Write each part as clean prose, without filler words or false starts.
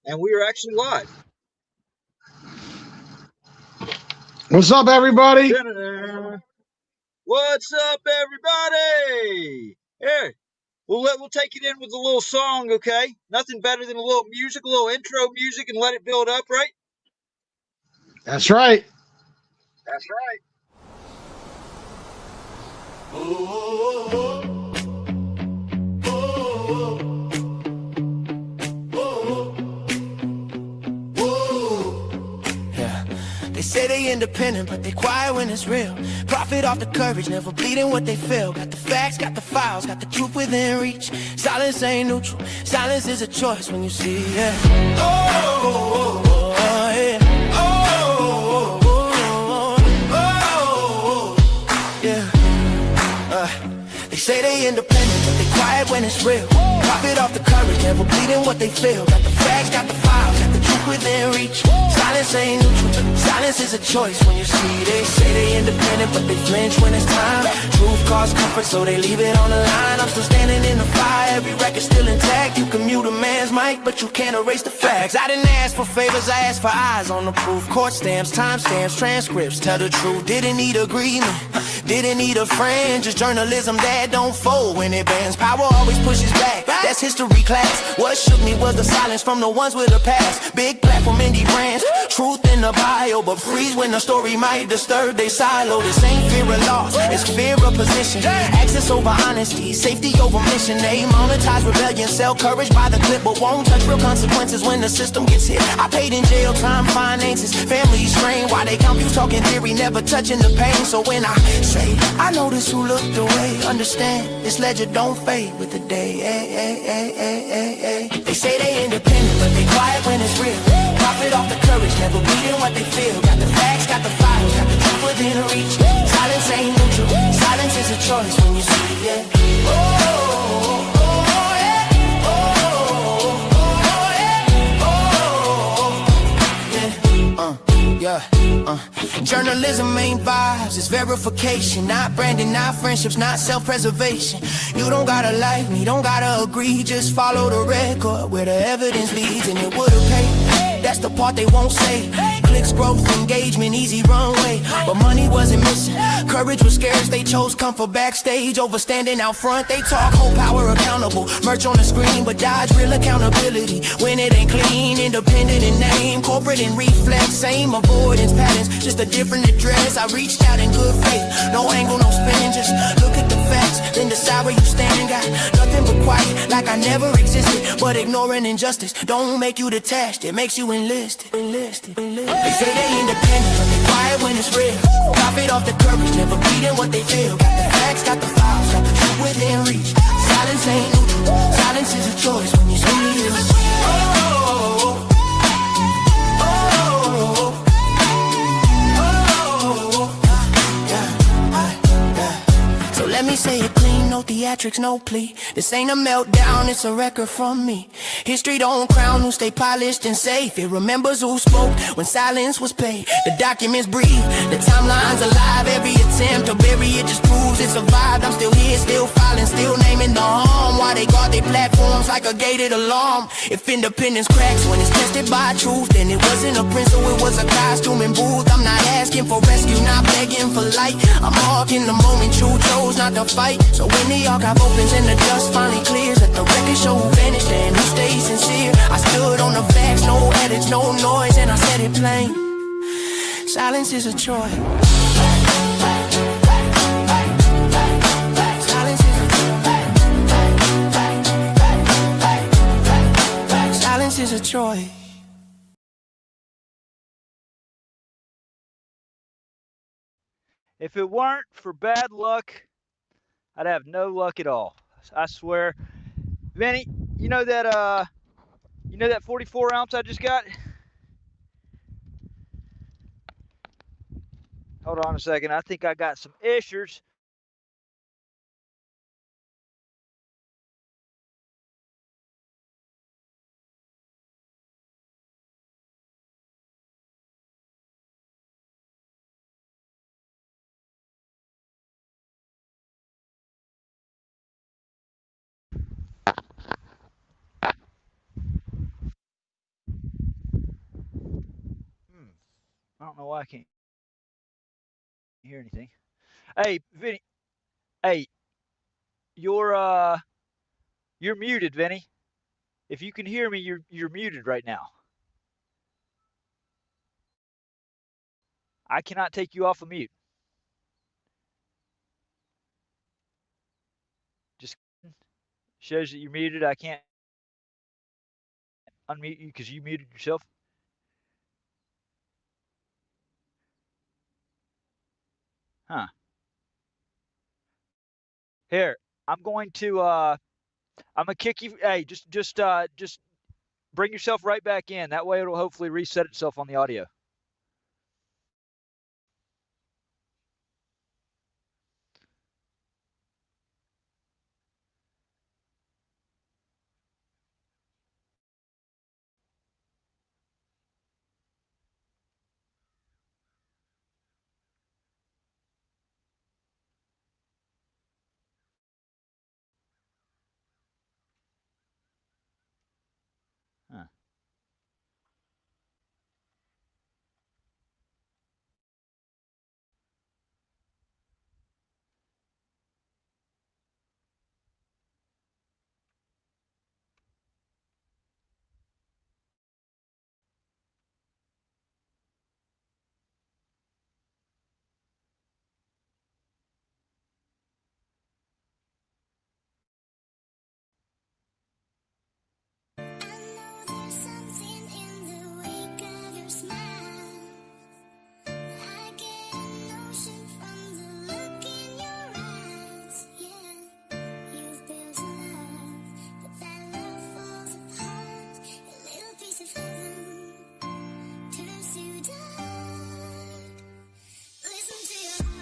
And we are actually live. What's up, everybody? Da-da-da. What's up, everybody? Here, we'll take it in with a little song, okay? Nothing better than a little music, a little intro music, and let it build up, right? That's right. That's right. They say they independent, but they quiet when it's real. Profit off the courage, never bleeding what they feel. Got the facts, got the files, got the truth within reach. Silence ain't neutral, silence is a choice when you see it. Yeah. Yeah. They say they independent, but they quiet when it's real. Profit off the courage, never bleeding what they feel. Got the facts, got the files, got the truth within reach. Silence ain't neutral, silence is a choice when you see. They say they independent, but they flinch when it's time. Truth cause comfort, so they leave it on the line. I'm still standing in the fire, every record's still intact. You can mute a man's mic, but you can't erase the facts. I didn't ask for favors, I asked for eyes on the proof. Court stamps, time stamps, transcripts, tell the truth. Didn't need agreement, didn't need a friend. Just journalism that don't fold when it bends. Power always pushes back, that's history class. What shook me was the silence from the ones with a past. Big platform indie brands, truth in the bio, but freeze when the story might disturb they silo. This ain't fear of loss, it's fear of position. Access over honesty, safety over mission. They monetize rebellion, sell courage by the clip, but won't touch real consequences when the system gets hit. I paid in jail time, finances, family strain. Why they count you talking theory, never touching the pain. So when I say, I notice who looked away, understand this ledger don't fade with the day. They say they independent, but they quiet when it's real. Profit off the courage, never bleeding what they feel. Got the facts, got the files, got the truth within reach. Silence ain't neutral, silence is a choice when you see it. Journalism ain't vibes, it's verification. Not branding, not friendships, not self-preservation. You don't gotta like me, don't gotta agree. Just follow the record where the evidence leads, and it would've paid. That's the part they won't say. Clicks, growth, engagement, easy runway. But money wasn't missing, courage was scarce. They chose comfort backstage over standing out front. They talk whole power accountable, merch on the screen, but dodge real accountability when it ain't clean. Independent in name, corporate in reflex. Same avoidance patterns, just a different address. I reached out in good faith, no angle, no spin. Just look at the facts, then decide where you stand. Got nothing but quiet, like I never existed. But ignoring injustice don't make you detached, it makes you enlisted. They say they independent, but they quiet when it's real. Profit off the courage, never bleeding what they feel. Got the facts, got the files, got the truth within reach. Silence ain't neutral, silence is a choice when you see it. Let me say it clean, no theatrics, no plea. This ain't a meltdown, it's a record from me. History don't crown who stay polished and safe. It remembers who spoke when silence was paid. The documents breathe, the timeline's alive. Every attempt to bury it just proves it survived. I'm still here, still filing, still naming the harm. Why they guard their platforms like a gated alarm. If independence cracks when it's tested by truth, then it wasn't a pencil, it was a costume and booth. I'm not asking for rescue, not begging for light. I'm marking the moment you chose not to fight. So when the archive opens and the dust finally clears, let the record show who vanished and who stays sincere. I stood on the facts, no edits, no noise, and I said it plain. Silence is a choice. Silence is a choice. Silence is a choice. If it weren't for bad luck, I'd have no luck at all. I swear. Vinny, you know that 44 ounce I just got? Hold on a second. I think I got some Ishers. I don't know why I can't hear anything. Hey, Vinny. Hey, you're muted, Vinny. If you can hear me, you're muted right now. I cannot take you off of mute. Just shows that you're muted. I can't unmute you because you muted yourself. Huh. Here, I'm going to I'm gonna kick you. Hey, just bring yourself right back in. That way it'll hopefully reset itself on the audio. Huh.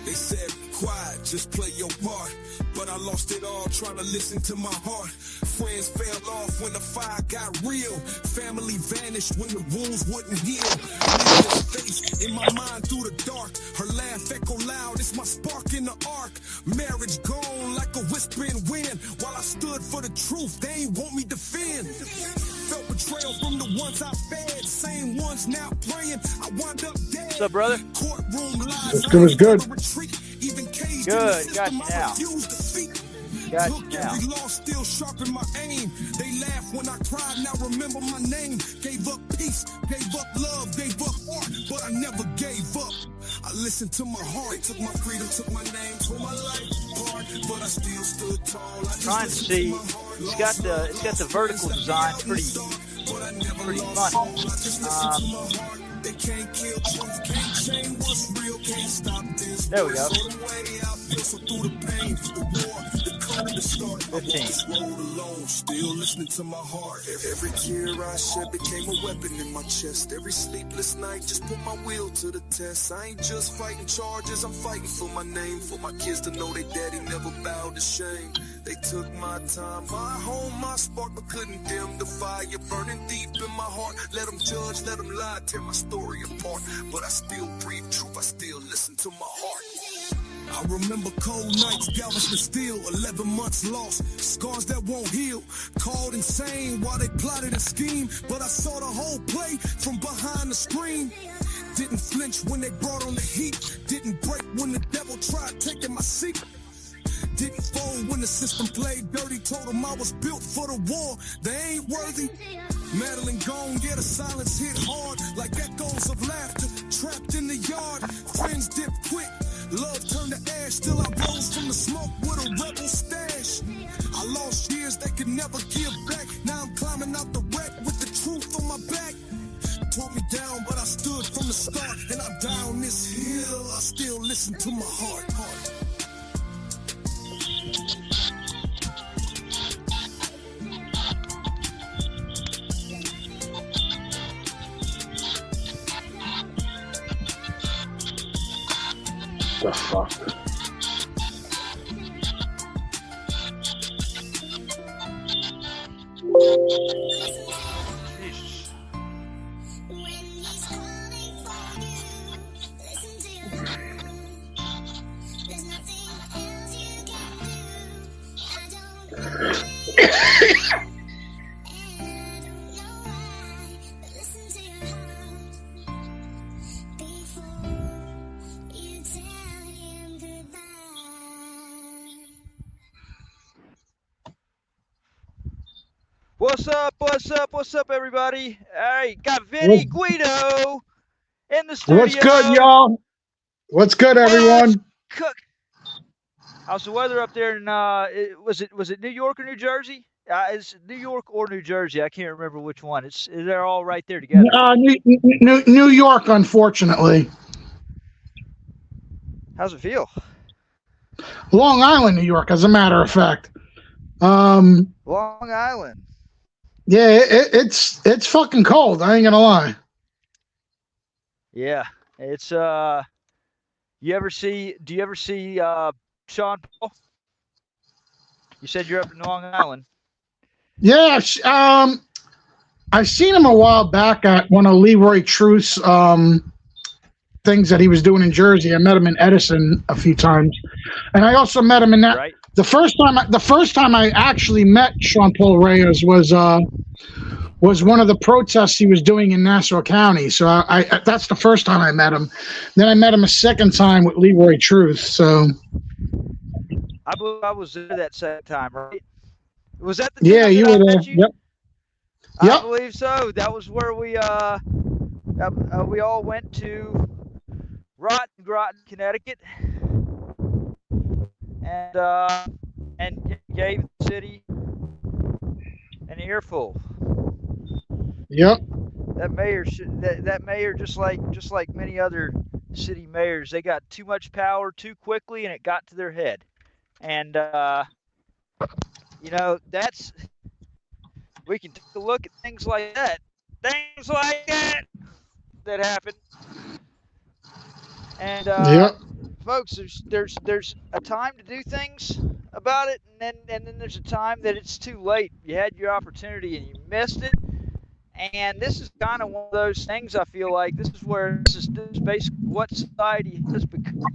They said, quiet, just play your part. But I lost it all trying to listen to my heart. Friends fell off when the fire got real. Family vanished when the wounds wouldn't heal. Lydia's face in my mind through the dark. Her laugh echo loud, it's my spark in the arc. Marriage gone like a whispering wind. While I stood for the truth, they ain't want me defend. Felt betrayal from the ones I fed. Same ones now praying. I wound up dead. What's up, brother? Courtroom lies. It's good. Even caged Good, in the system, got you I now. refuse defeat. Got you Look, now. every loss still sharpen my aim. They laugh when I cried, now remember my name. Gave up peace, gave up love, gave up art, but I never gave up. I listened to my heart. They took my freedom, took my name, tore my life apart, but I still stood tall. I Trying to see. It's got the vertical design pretty fun. They can't kill truth, can't change what's real, can't stop this. There we go. Through the pain, the war, the cold, the start. 15. Road alone, still listening to my heart. Every tear I shed became a weapon in my chest. Every sleepless night just put my will to the test. I ain't just fighting charges, I'm fighting for my name, for my kids to know their daddy never bowed to shame. They took my time, my home, my spark, but couldn't dim the fire burning deep in my heart. Let them judge, let them lie, tear my story apart. But I still breathe truth, I still listen to my heart. I remember cold nights, Galveston steel, 11 months lost, scars that won't heal, called insane while they plotted and schemed, but I saw the whole play from behind the screen. Didn't flinch when they brought on the heat, didn't break when the devil tried taking my seat. Didn't fold when the system played dirty, told them I was built for the war, they ain't worthy. Madeline gone, yeah, the silence hit hard, like echoes of laughter, trapped in the yard. Friends dip quick, love turned to ash, still I rose from the smoke with a rebel stash. I lost years they could never give back, now I'm climbing out the wreck with the truth on my back. Tore me down, but I stood from the start, and I'm down this hill, I still listen to my heart. The fuck? Jesus. What's up? What's up? What's up, everybody? All right, got Vinny Guido in the studio. What's good, y'all? What's good, everyone? Cook. How's the weather up there? Was it New York or New Jersey? It's New York or New Jersey. I can't remember which one. They're all right there together. New York, unfortunately. How's it feel? Long Island, New York, as a matter of fact. Long Island. Yeah, it's fucking cold. I ain't gonna lie. Yeah, it's Do you ever see Sean Paul? You said you're up in Long Island. Yeah, I've seen him a while back at one of Leroy Truth's things that he was doing in Jersey. I met him in Edison a few times, and I also met him in that. Right. The first time I actually met Sean Paul Reyes was one of the protests he was doing in Nassau County. So I that's the first time I met him. Then I met him a second time with Leroy Truth. So I believe I was there that second time, right? Was that the yeah, you were there. Yep. I believe so. That was where we all went to Groton, Connecticut, and gave the city an earful. Yep. That mayor just like many other city mayors, they got too much power too quickly, and it got to their head. And we can take a look at things like that happen. And folks, there's a time to do things about it, and then there's a time that it's too late. You had your opportunity and you missed it. And this is kind of one of those things. I feel like this is basically what society has become.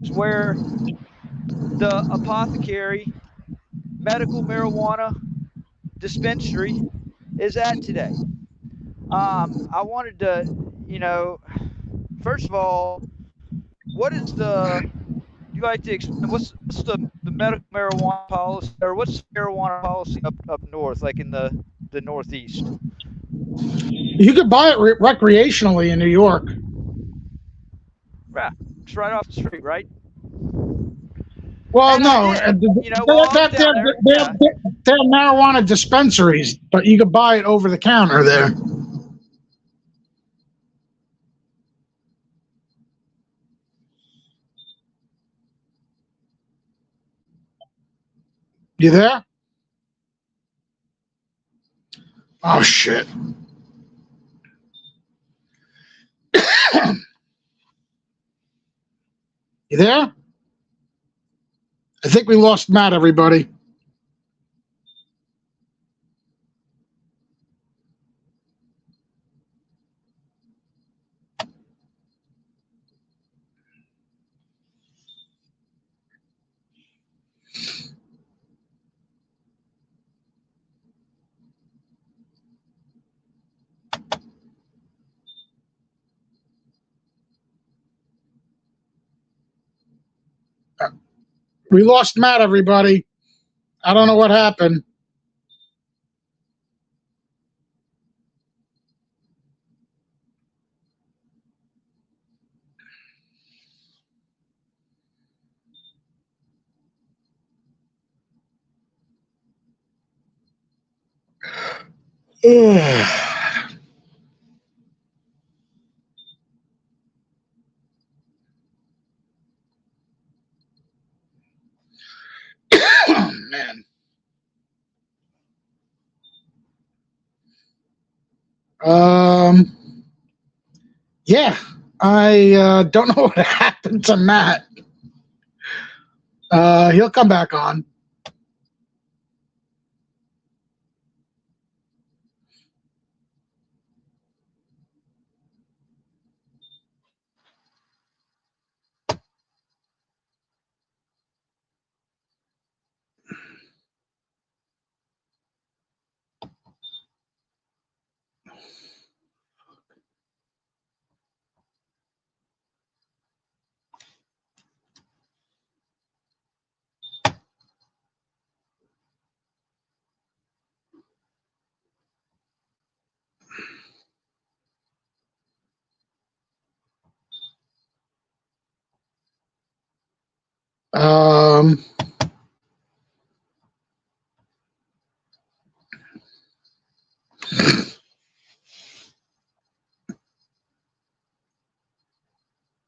It's where the apothecary, medical marijuana dispensary is at today. I wanted to, first of all, you like to explain what's the medical marijuana policy, or what's the marijuana policy up north, like in the Northeast? You could buy it recreationally in New York. Yeah, it's right off the street, right? Well, And no, they're marijuana dispensaries, but you could buy it over the counter there. You there? Oh shit. You there? I think we lost Matt, everybody. We lost Matt, everybody. I don't know what happened. Oh, man. Yeah, I don't know what happened to Matt. He'll come back on. Um,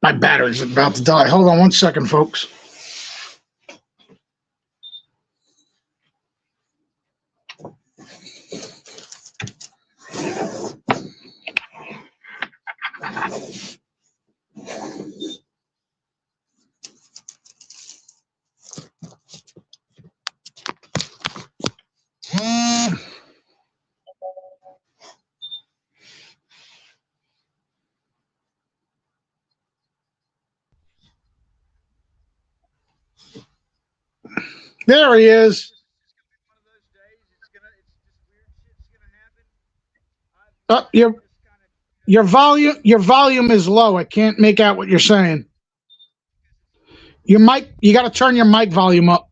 my battery's about to die. Hold on 1 second, folks. There he is. Your volume is low. I can't make out what you're saying. Your mic, you got to turn your mic volume up.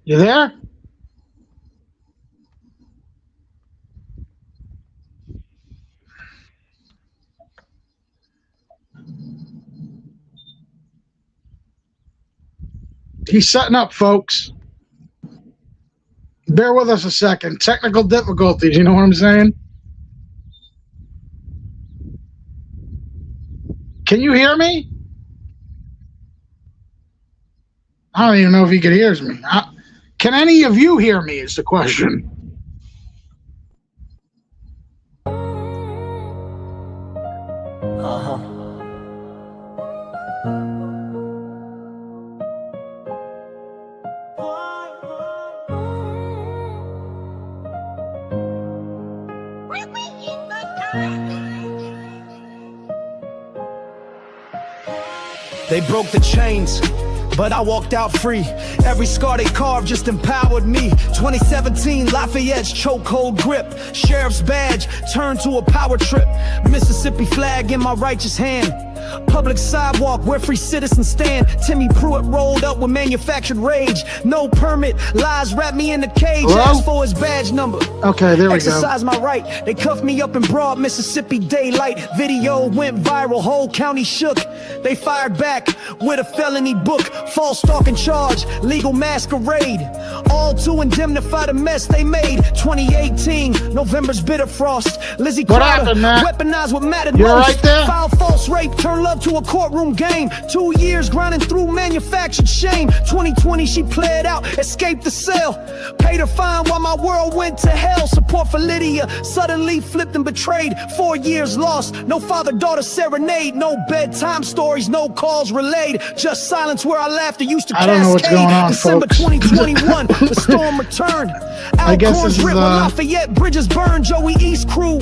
You there? He's setting up, folks. Bear with us a second. Technical difficulties, you know what I'm saying? Can you hear me? I don't even know if he can hear me. Can any of you hear me is the question. They broke the chains, but I walked out free. Every scar they carved just empowered me. 2017, Lafayette's chokehold grip. Sheriff's badge turned to a power trip. Mississippi flag in my righteous hand. Public sidewalk where free citizens stand. Timmy Pruitt rolled up with manufactured rage. No permit, lies wrapped me in the cage. Hello? Asked for his badge number. Okay, there we go. Exercise my right. They cuffed me up in broad Mississippi daylight. Video went viral, whole county shook. They fired back with a felony book. False stalking charge, legal masquerade. All to indemnify the mess they made. 2018, November's bitter frost. Lizzie Crowder, weaponized what mattered You're most. right there? Foul false rape, turn love to a courtroom game. 2 years grinding through manufactured shame. 2020 she played out, escaped the cell. Paid her fine while my world went to hell. Support for Lydia, suddenly flipped and betrayed. 4 years lost, no father-daughter serenade. No bedtime stories, no calls relayed. Just silence where our laughter used to cascade. I don't know what's going on, December folks. 2021, the storm returned. I guess this is, Lafayette, bridges burned, Joey East crew.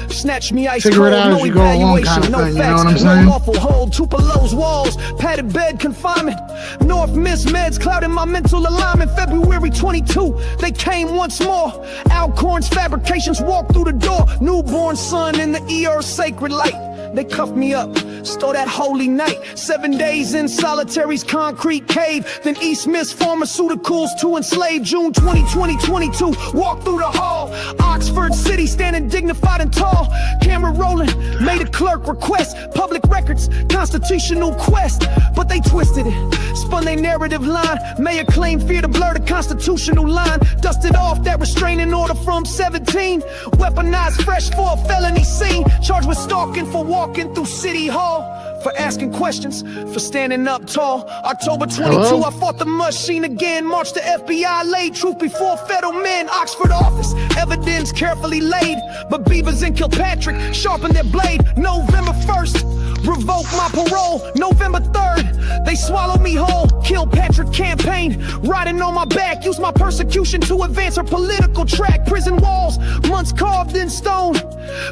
Snatch me ice figure cold, it out no as you go along evaluation, kind of no thing, you know facts, what I'm no saying? lawful hold, Tupelo's walls, padded bed confinement. North Miss meds clouding my mental alignment. February 22, they came once more. Alcorn's fabrications walked through the door. Newborn son in the ER sacred light. They cuffed me up, Stole that holy night, 7 days in solitary's concrete cave. Then East Mist Pharmaceuticals to enslave. June 2020, 22, walk through the hall. Oxford City standing dignified and tall. Camera rolling, made a clerk request. Public records, constitutional quest. But they twisted it, spun their narrative line. Mayor claimed fear to blur the constitutional line. Dusted off that restraining order from 17. Weaponized fresh for a felony scene. Charged with stalking for walking through City Hall. For asking questions, for standing up tall. October 22, I fought the machine again. Marched the FBI, laid truth before federal men. Oxford office, evidence carefully laid. But Beavers and Kilpatrick sharpened their blade. November 1st, revoke my parole. November 3rd, they swallowed me whole. Kilpatrick campaign, riding on my back. Used my persecution to advance her political track. Prison walls, months carved in stone.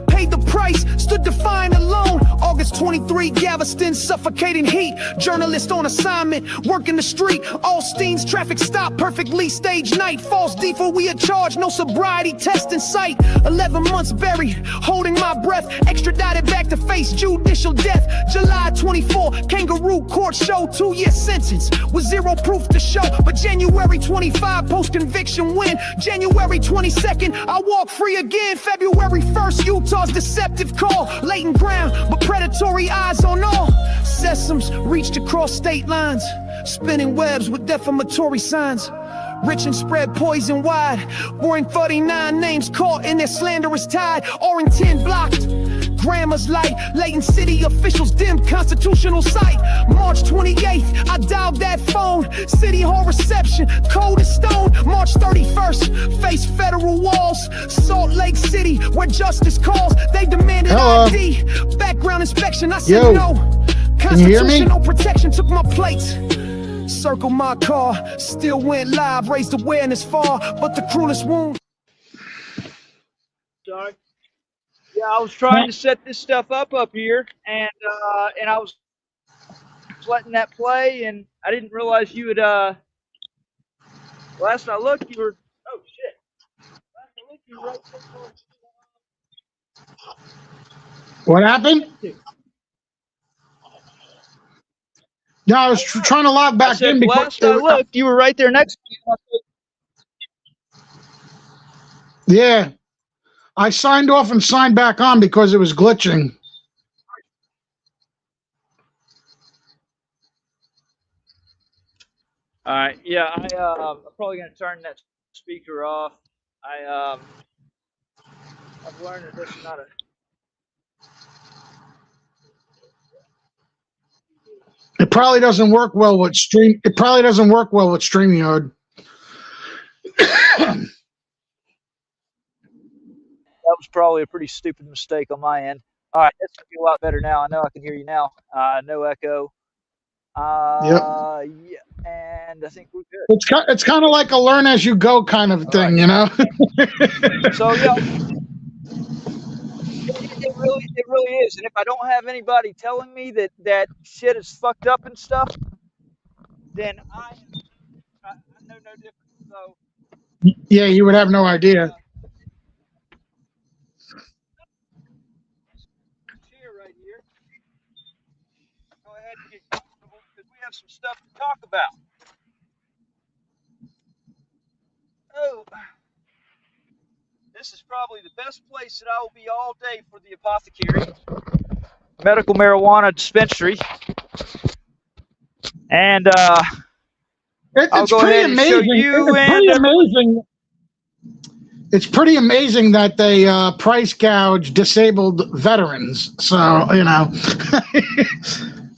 Paid the price, stood defiant alone. August 23, Galveston, suffocating heat. Journalist on assignment, working the street. Allstein's traffic stop, perfectly staged night. False default, we had charged, no sobriety test in sight. 11 months buried, holding my breath. Extradited back to face judicial death. July 24, kangaroo court show. 2-year sentence with zero proof to show. But January 25, post-conviction win. January 22nd, I walk free again. February 1st, Utah's deceptive call. Latent ground, but predatory eyes on all. Sesames reached across state lines, spinning webs with defamatory signs. Rich and spread poison wide. Roaring 39 names caught in their slanderous tide. Orrington blocked, grammar's light. Layton City officials dim constitutional sight. March 28th, I dialed that phone. City Hall reception, cold as stone. March 31st, face federal walls. Salt Lake City, where justice calls. They demanded ID, background inspection. I said no. Constitutional protection took my plates. Circle my car, still went live, raised awareness far, but the cruelest wound. Sorry. Yeah, I was trying to set this stuff up here, and I was letting that play, and I didn't realize you had. Last I looked, you were. Oh shit! Last I looked, you were right there. What happened? No, I was trying to log back in because last I looked, you were right there next to me. Yeah, I signed off and signed back on because it was glitching. All right, yeah, I'm probably gonna turn that speaker off. I've learned that this is not a. It probably doesn't work well with Stream. It probably doesn't work well with StreamYard. That was probably a pretty stupid mistake on my end. All right, that's gonna be a lot better now. I know I can hear you now. No echo. Yeah, and I think we're good. It's kind of like a learn as you go kind of thing, you know. So yeah. It really is, and if I don't have anybody telling me that shit is fucked up and stuff, then I know no different. So yeah, you would have no idea. Chair right here. Go ahead and get comfortable because we have some stuff to talk about. Oh. This is probably the best place that I will be all day for the Apothecary medical marijuana dispensary. And it's pretty amazing. It's pretty amazing that they price gouge disabled veterans. So, you know,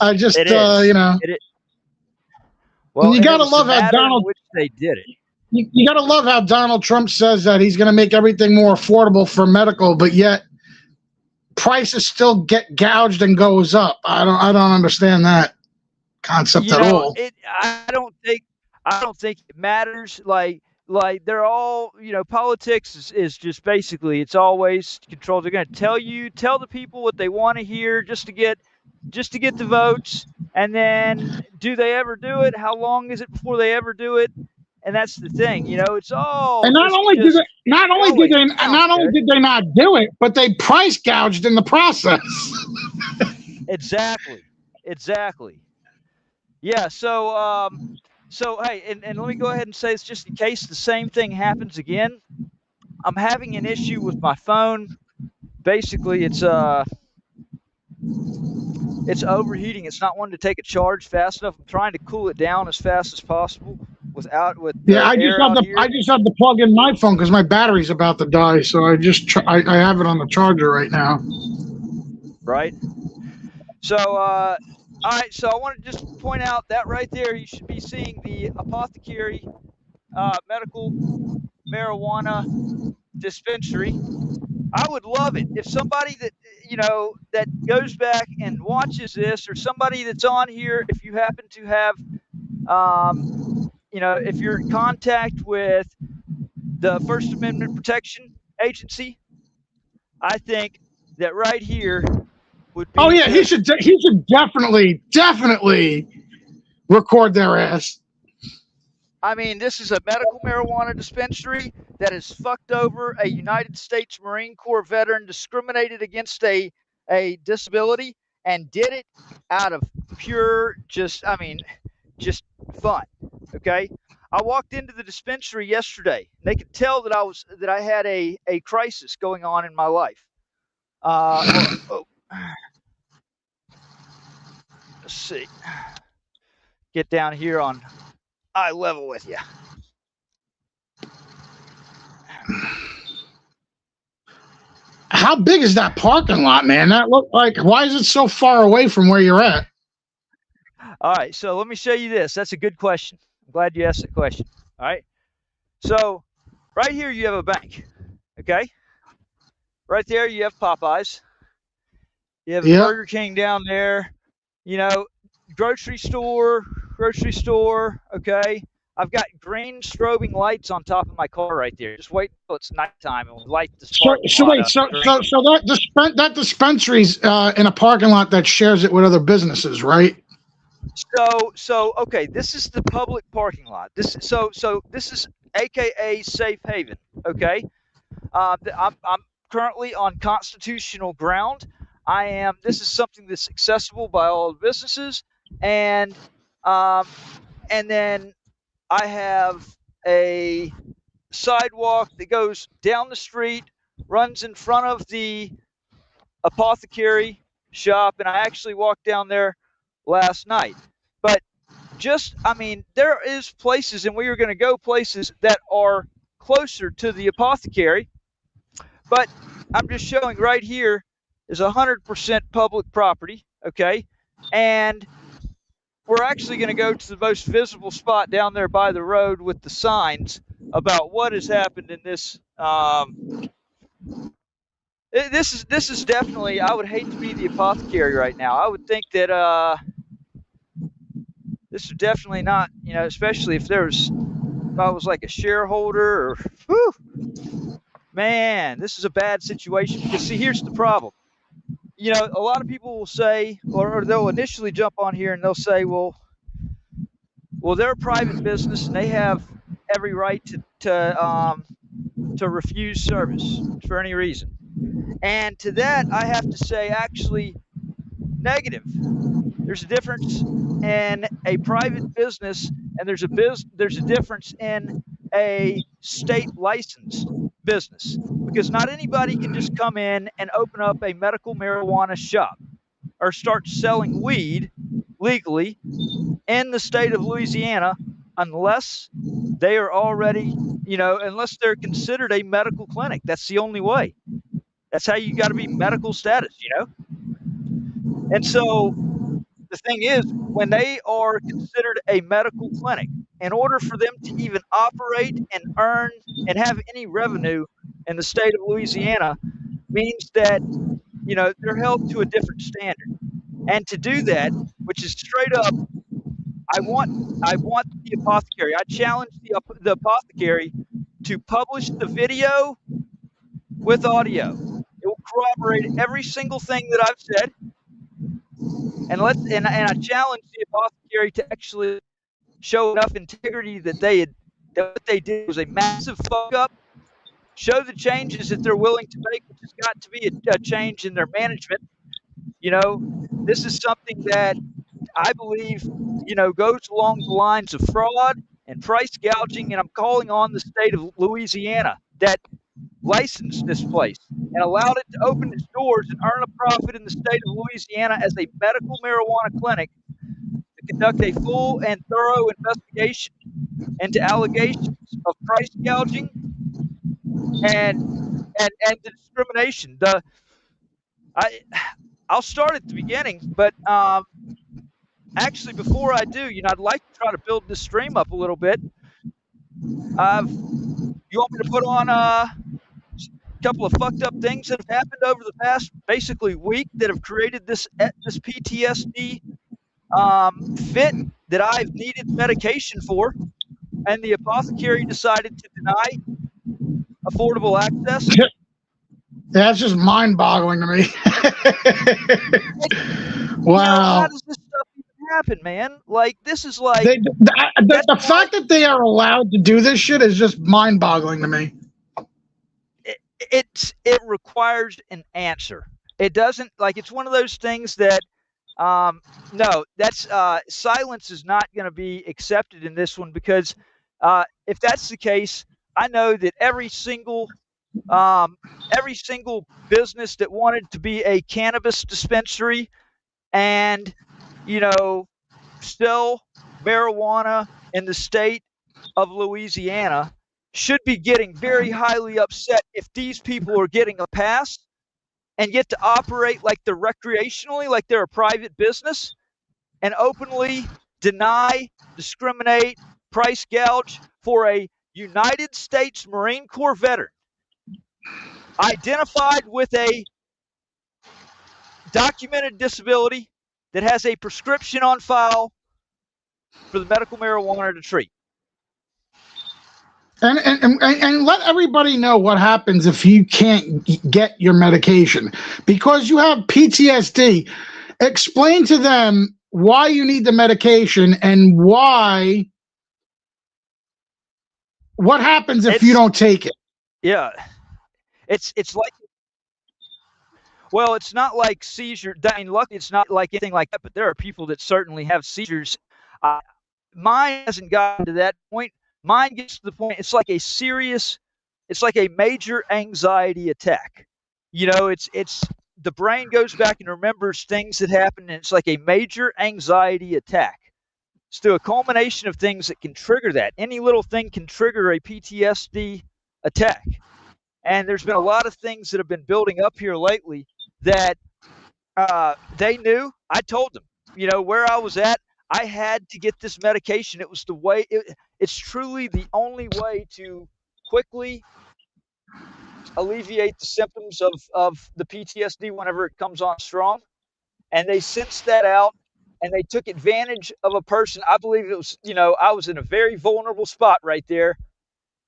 I just, you know, well, you got to love how Donald, which they did it. You got to love how Donald Trump says that he's going to make everything more affordable for medical, but yet prices still get gouged and goes up. I don't understand that concept at all. I don't think it matters. Like they're all, you know, politics is just basically, it's always controlled. They're going to tell the people what they want to hear just to get the votes. And then do they ever do it? How long is it before they ever do it? And that's the thing, you know. It's all. And not only did they not do it, but they price gouged in the process. Exactly. Yeah. So hey, and let me go ahead and say this just in case the same thing happens again. I'm having an issue with my phone. Basically, it's overheating. It's not wanting to take a charge fast enough. I'm trying to cool it down as fast as possible with Yeah, the air out here. I just have to plug in my phone because my battery's about to die. So I have it on the charger right now. Right. So all right. So I want to just point out that right there, you should be seeing the Apothecary medical marijuana dispensary. I would love it if somebody that that goes back and watches this, or somebody that's on here, if you happen to have, if you're in contact with the First Amendment Protection Agency, I think that right here would Oh be yeah, good. he should definitely record their ass. I mean, this is a medical marijuana dispensary that has fucked over a United States Marine Corps veteran, discriminated against a disability, and did it out of pure just fun. Okay. I walked into the dispensary yesterday. And they could tell that I had a crisis going on in my life. Let's see. Get down here on eye level with you. How big is that parking lot, man? That looked like, why is it so far away from where you're at? All right, so let me show you this. That's a good question. I'm glad you asked that question. All right. So right here you have a bank. Okay. Right there you have Popeyes. You have Burger King down there. Grocery store. Okay. I've got green strobing lights on top of my car right there. Just wait until it's nighttime and we light this parking lot up. So that dispensary's in a parking lot that shares it with other businesses, right? So okay, this is the public parking lot. This is AKA safe haven. Okay, I'm currently on constitutional ground. This is something that's accessible by all businesses, and then I have a sidewalk that goes down the street, runs in front of the Apothecary shop, and I actually walked down there last night. But there is places, and we are going to go places that are closer to the Apothecary, but I'm just showing right here is 100% public property, okay? And we're actually going to go to the most visible spot down there by the road with the signs about what has happened in this. This is definitely. I would hate to be the Apothecary right now. I would think that this is definitely not. Especially if I was like a shareholder or. Whew, man, this is a bad situation because see, here's the problem. A lot of people will say, or they'll initially jump on here and they'll say, well, they're a private business and they have every right to refuse service for any reason. And to that, I have to say, actually, negative. There's a difference in a private business, and there's a difference in a state licensed business, because not anybody can just come in and open up a medical marijuana shop or start selling weed legally in the state of Louisiana unless they are already, unless they're considered a medical clinic. That's the only way. That's how you got to be medical status, And so the thing is, when they are considered a medical clinic, in order for them to even operate and earn and have any revenue in the state of Louisiana, means that, they're held to a different standard. And to do that, which is straight up, I want the Apothecary. I challenge the Apothecary to publish the video with audio. It will corroborate every single thing that I've said. And I challenge the Apothecary to actually show enough integrity that what they did was a massive fuck up. Show the changes that they're willing to make, which has got to be a change in their management. this is something that I believe, goes along the lines of fraud and price gouging, and I'm calling on the state of Louisiana that licensed this place and allowed it to open its doors and earn a profit in the state of Louisiana as a medical marijuana clinic to conduct a full and thorough investigation into allegations of price gouging and and the discrimination. I I'll start at the beginning, but actually before I do, I'd like to try to build this stream up a little bit. You want me to put on a couple of fucked up things that have happened over the past basically week that have created this PTSD fit that I've needed medication for, and the apothecary decided to deny affordable access? That's just mind-boggling to me. Wow. How does this stuff even happen, man? Like, this is like... The fact that they are allowed to do this shit is just mind-boggling to me. It requires an answer. It doesn't, like, it's one of those things that, no, that's, silence is not going to be accepted in this one, because if that's the case, I know that every single business that wanted to be a cannabis dispensary and, sell marijuana in the state of Louisiana should be getting very highly upset if these people are getting a pass and get to operate like they're recreationally, like they're a private business, and openly deny, discriminate, price gouge for a United States Marine Corps veteran identified with a documented disability that has a prescription on file for the medical marijuana to treat. And let everybody know what happens if you can't get your medication. Because you have PTSD, explain to them why you need the medication and what happens if you don't take it. Yeah. It's like, well, it's not like seizure. I mean, luckily it's not like anything like that, but there are people that certainly have seizures. Mine hasn't gotten to that point. Mine gets to the point, it's like a major anxiety attack. It's the brain goes back and remembers things that happened, and it's like a major anxiety attack. It's through a culmination of things that can trigger that. Any little thing can trigger a PTSD attack. And there's been a lot of things that have been building up here lately that they knew. I told them, where I was at, I had to get this medication. It was the way, it's truly the only way to quickly alleviate the symptoms of the PTSD whenever it comes on strong. And they sensed that out, and they took advantage of a person. I believe it was, I was in a very vulnerable spot right there.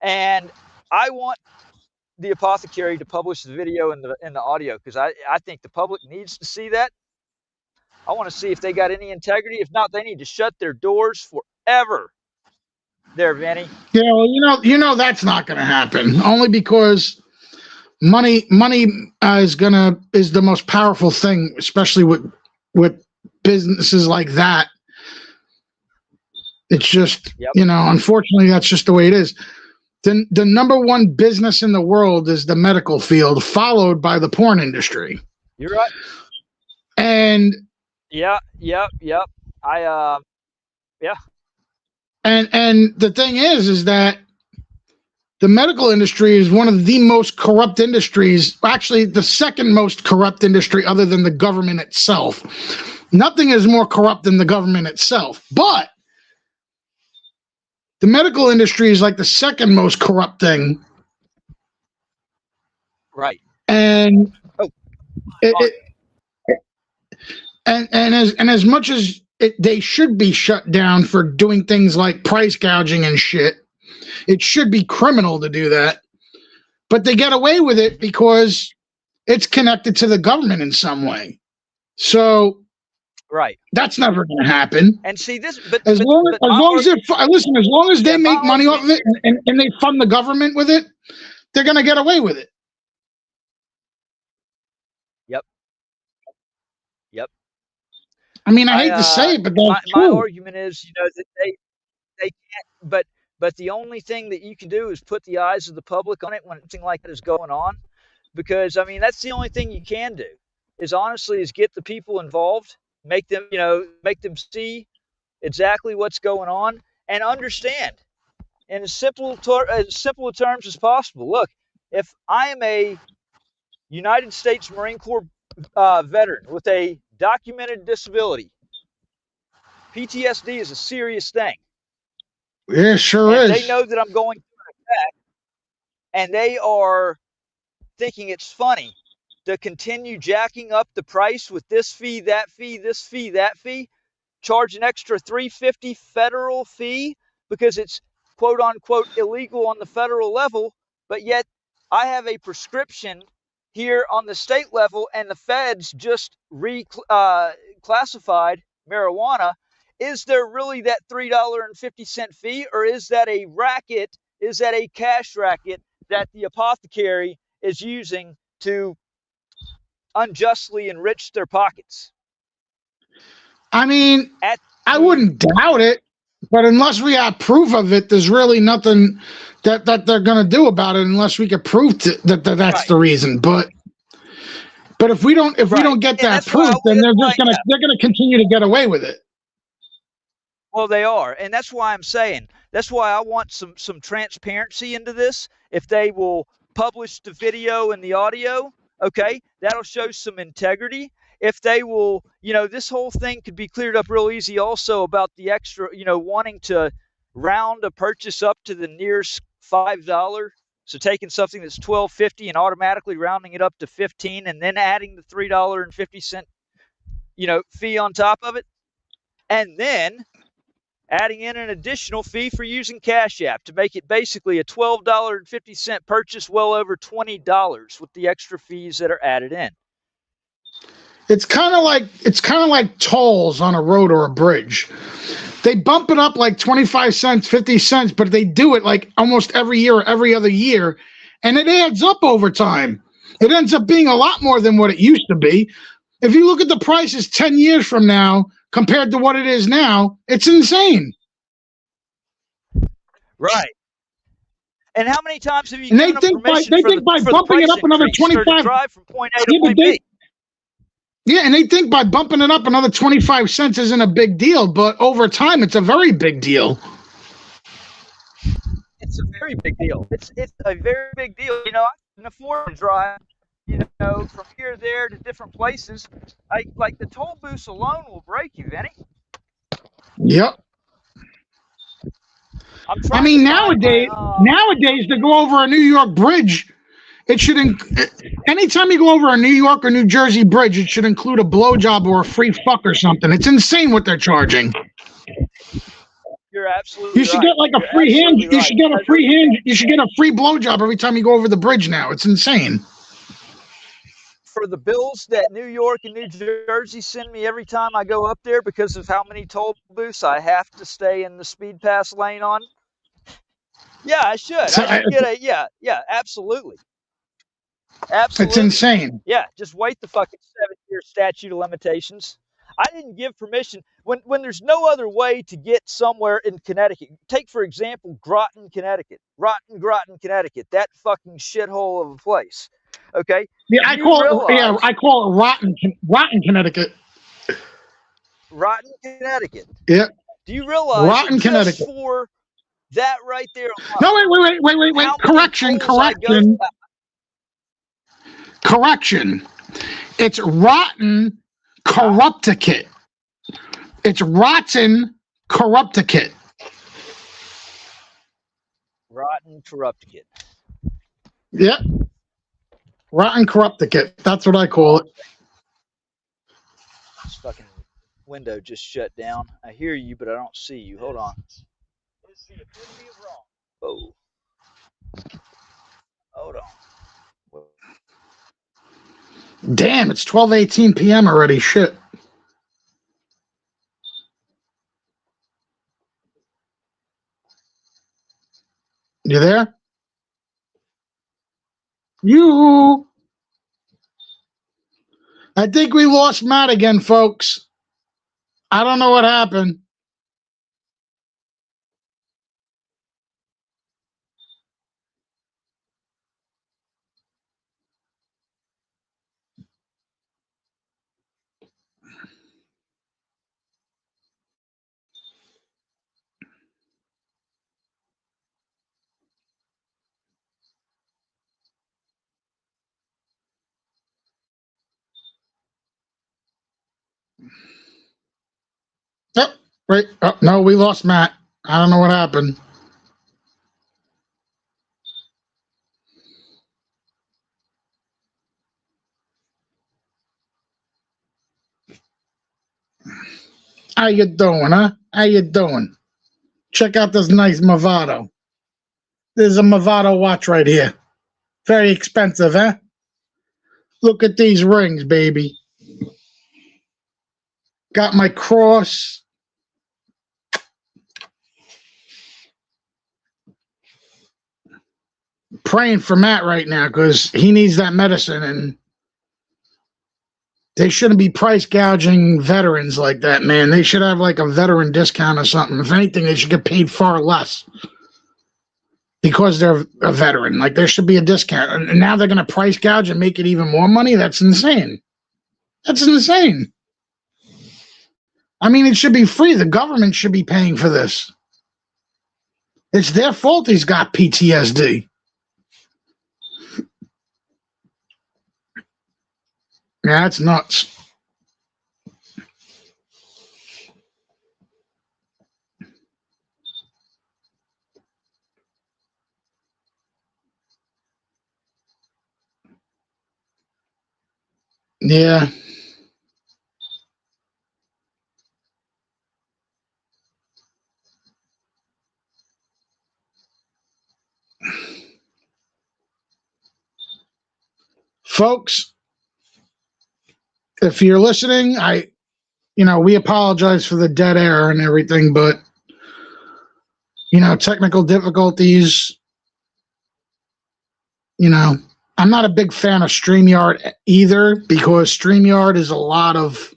And I want the apothecary to publish the video and the audio, because I think the public needs to see that. I want to see if they got any integrity. If not, they need to shut their doors forever. There, Vinny. Yeah, well, that's not going to happen. Only because money is the most powerful thing, especially with businesses like that. It's just, unfortunately, that's just the way it is. The number one business in the world is the medical field, followed by the porn industry. You're right. And yep. And the thing is that the medical industry is one of the most corrupt industries, actually the second most corrupt industry other than the government itself. Nothing is more corrupt than the government itself, but the medical industry is like the second most corrupt thing. Right. And as much as they should be shut down for doing things like price gouging and shit, it should be criminal to do that. But they get away with it because it's connected to the government in some way. So right, that's never going to happen. And see this, as long as they make money off of it and they fund the government with it, they're going to get away with it. Yep. I mean, I hate to say it, but that's my true. argument is, that they can't. But the only thing that you can do is put the eyes of the public on it when something like that is going on, because I mean that's the only thing you can do. Is honestly is get the people involved, make them see exactly what's going on and understand in as simple terms as possible. Look, if I am a United States Marine Corps veteran with a documented disability, PTSD is a serious thing. Yeah, sure And is. if they know that I'm going through an attack and they are thinking it's funny to continue jacking up the price with this fee, that fee, this fee, that fee, charge an extra $350 federal fee because it's quote unquote illegal on the federal level, but yet I have a prescription here on the state level and the feds just reclassified marijuana. Is there really that $3.50 fee, or is that a racket? Is that a cash racket that the apothecary is using to unjustly enrich their pockets? I mean, I wouldn't doubt it, but unless we have proof of it, there's really nothing that they're going to do about it unless we can prove that that's right. The reason. But if we don't get that proof, then they're going to continue to get away with it. Well, they are, and that's why I'm saying that's why I want some transparency into this. If they will publish the video and the audio, okay, that'll show some integrity. If they will, this whole thing could be cleared up real easy also about the extra, wanting to round a purchase up to the nearest $5. So taking something that's $12.50 and automatically rounding it up to $15 and then adding the $3.50, fee on top of it. And then adding in an additional fee for using Cash App to make it basically a $12.50 purchase, well over $20 with the extra fees that are added in. It's kind of like tolls on a road or a bridge. They bump it up like 25 cents, 50 cents, but they do it like almost every year or every other year, and it adds up over time. It ends up being a lot more than what it used to be. If you look at the prices 10 years from now compared to what it is now, it's insane. Right. And how many times have you given them permission by bumping it up another 25 drive from point A to point B? Yeah, and they think by bumping it up another 25 cents isn't a big deal, but over time, it's a very big deal. It's a very big deal. It's a very big deal. I can afford to drive, from here to there to different places. Like the toll booths alone will break you, Vinny. Yep. I mean, nowadays to go over a New York bridge, it should. Anytime you go over a New York or New Jersey bridge, it should include a blowjob or a free fuck or something. It's insane what they're charging. You're absolutely. You should get like a free hand. You should get a free hand. You should get a free blowjob every time you go over the bridge. Now it's insane. For the bills that New York and New Jersey send me every time I go up there because of how many toll booths I have to stay in the speed pass lane on. Yeah, I should. So I should get a absolutely. Absolutely. It's insane. Yeah, just wait the fucking 7-year statute of limitations. I didn't give permission when there's no other way to get somewhere in Connecticut. Take, for example, Groton, Connecticut. Groton, Connecticut. That fucking shithole of a place. Okay? Yeah, I call it Rotten, Connecticut. Rotten, Connecticut. Yeah. Do you realize Rotten, Connecticut. For that right there? No, wait. Correction. Correction. It's Rotten, Corrupticate. It's Rotten, Corrupticate. Rotten, Corrupticate. Yep. Rotten, Corrupticate. That's what I call it. This fucking window just shut down. I hear you, but I don't see you. Hold on. Oh. Hold on. Damn, it's 12:18 p.m. already. Shit. You there? I think we lost Matt again, folks. I don't know what happened. Yep. Wait. Oh, no, we lost Matt. I don't know what happened. How you doing, huh? How you doing? Check out this nice Movado. There's a Movado watch right here. Very expensive, huh? Look at these rings, baby. Got my cross. Praying for Matt right now because he needs that medicine, and they shouldn't be price gouging veterans like that, man. They should have like a veteran discount or something. If anything, they should get paid far less because they're a veteran. Like there should be a discount. And now they're going to price gouge and make it even more money? That's insane. That's insane. I mean, it should be free. The government should be paying for this. It's their fault he's got PTSD. Yeah, that's nuts. Yeah. Folks, if you're listening, we apologize for the dead air and everything, but technical difficulties, I'm not a big fan of StreamYard either because StreamYard is a lot of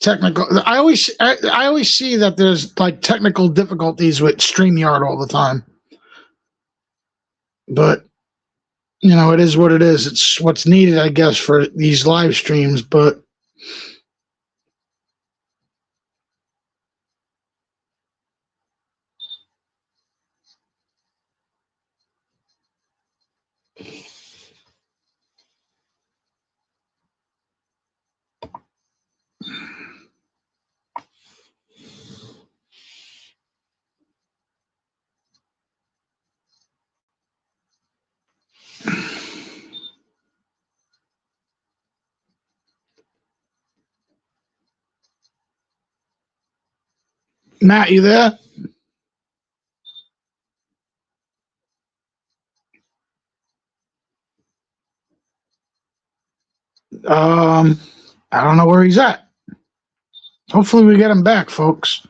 technical. I always see that there's like technical difficulties with StreamYard all the time. But it is what it is. It's what's needed, I guess, for these live streams, but Matt, you there? I don't know where he's at. Hopefully we get him back, folks.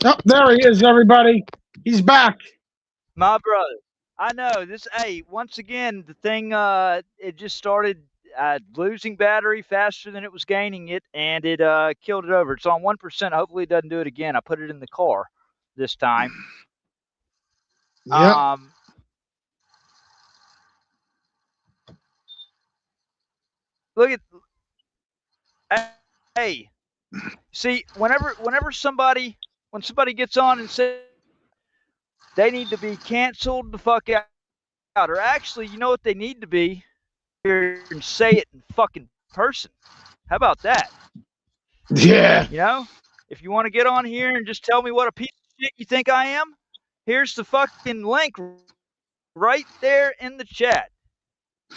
Oh, there he is, everybody. He's back. My brother. I know this. Hey, once again, the thing it just started. losing battery faster than it was gaining it, and it killed it over. It's on 1%. Hopefully it doesn't do it again. I put it in the car this time. Yep. Look at, hey, see, whenever somebody gets on and says they need to be canceled the fuck out, or actually, you know what they need to be? Here and say it in fucking person. How about that? Yeah. You know, if you want to get on here and just tell me what a piece of shit you think I am, here's the fucking link right there in the chat.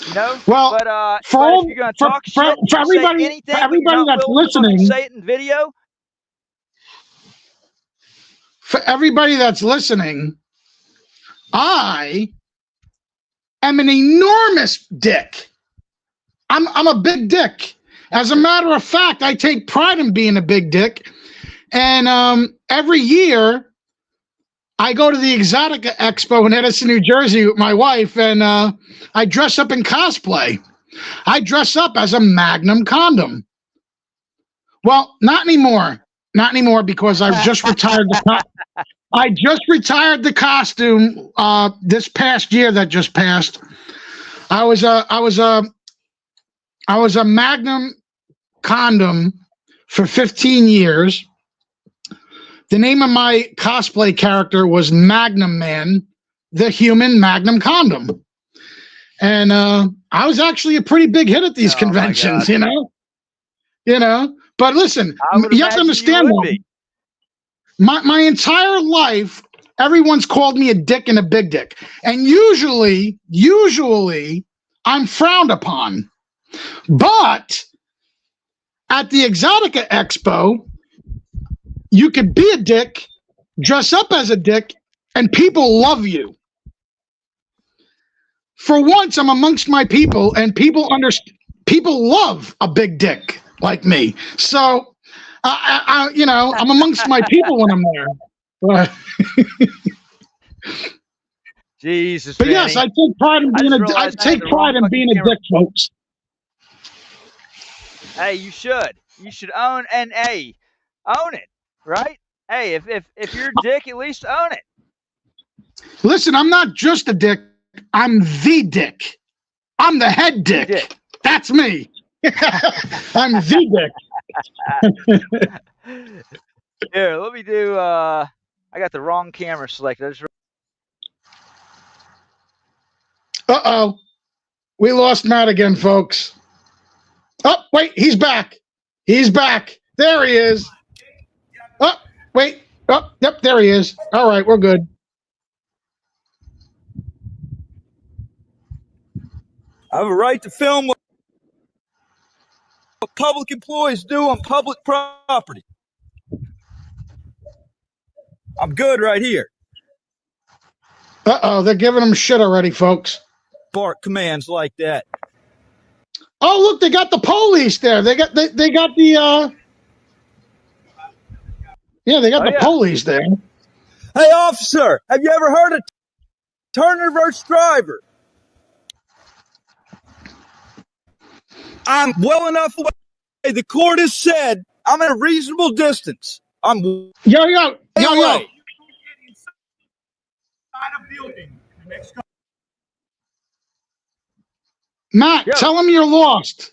You know, well, but if you're gonna talk shit, for everybody, say anything, for everybody that's listening, say it in video. For everybody that's listening, I am an enormous dick. I'm a big dick. As a matter of fact, I take pride in being a big dick. And every year, I go to the Exotica Expo in Edison, New Jersey with my wife, and I dress up in cosplay. I dress up as a Magnum condom. Well, not anymore. Not anymore because I've just retired. I just retired the costume this past year that just passed. I was a Magnum condom for 15 years. The name of my cosplay character was Magnum Man, the human Magnum condom. And I was actually a pretty big hit at these conventions, you know. But listen, you have to understand though, my entire life, everyone's called me a dick and a big dick. And usually I'm frowned upon. But at the Exotica Expo, you could be a dick, dress up as a dick, and people love you. For once, I'm amongst my people, and people love a big dick like me. So, I'm amongst my people when I'm there. Jesus, but yes, I take pride in being a dick, folks. Hey, you should own it, right? Hey, if you're a dick, at least own it. Listen, I'm not just a dick. I'm the dick. I'm the head dick. That's me. I'm the dick. Here, let me do. I got the wrong camera selected. Uh-oh. We lost Matt again, folks. Oh, wait, he's back. He's back. There he is. Oh, wait. Oh, yep, there he is. All right, we're good. I have a right to film what public employees do on public property. I'm good right here. Uh-oh, they're giving him shit already, folks. Bark commands like that. Oh, look, they got the police there. They got the they got the police there. Hey, officer, have you ever heard of turn reverse driver? I'm well enough away. The court has said I'm at a reasonable distance. I'm yo. Matt, tell him you're lost.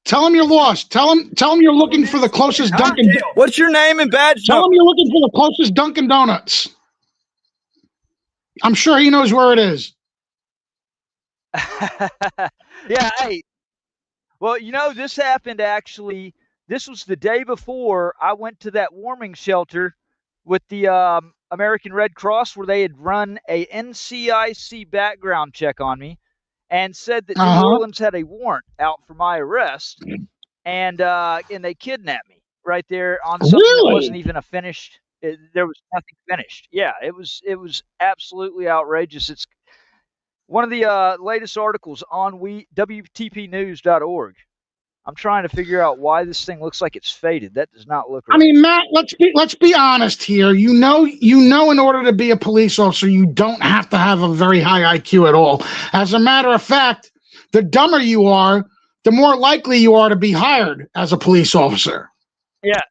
Tell him you're lost. Tell him you're looking for the closest Dunkin'. What's your name and badge number? Tell him you're looking for the closest Dunkin' Donuts. I'm sure he knows where it is. Yeah, hey. Well, this happened actually. This was the day before I went to that warming shelter with the American Red Cross, where they had run a NCIC background check on me and said that New Orleans had a warrant out for my arrest, and they kidnapped me right there on something that wasn't even a finished. There was nothing finished. Yeah, it was absolutely outrageous. It's one of the latest articles on WTPnews.org. I'm trying to figure out why this thing looks like it's faded. That does not look right. I mean, Matt, let's be honest here. You know, in order to be a police officer, you don't have to have a very high IQ at all. As a matter of fact, the dumber you are, the more likely you are to be hired as a police officer. Yeah,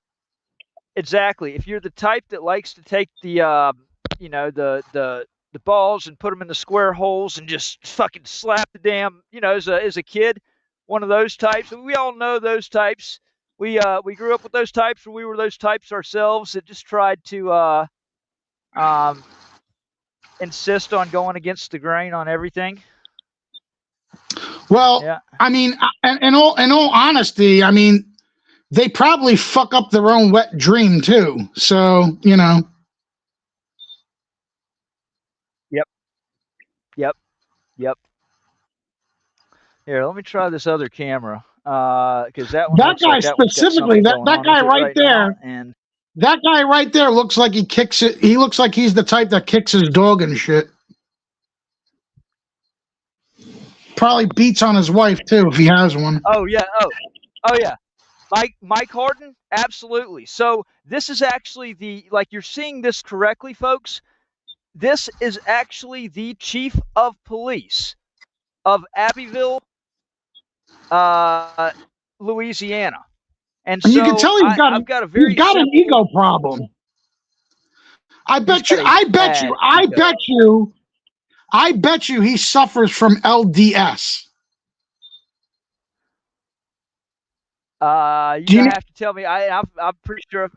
exactly. If you're the type that likes to take the, you know, the balls and put them in the square holes and just fucking slap the damn, you know, as a kid, one of those types. We all know those types. We grew up with those types, or we were those types ourselves that just tried to insist on going against the grain on everything. Well, Yeah. I mean, in all honesty, I mean, they probably fuck up their own wet dream too. So, you know. Yep. Here, let me try this other camera. Because that one That looks guy like that specifically, that guy right there, and that guy right there looks like he kicks it. He looks like he's the type that kicks his dog and shit. Probably beats on his wife too if he has one. oh yeah, Mike Harden, absolutely. So this is actually like you're seeing this correctly, folks. This is actually the chief of police of Abbeville, Louisiana. And so you can tell I've got a very he's got an ego problem. I bet you he suffers from LDS. You have to tell me. I'm pretty sure.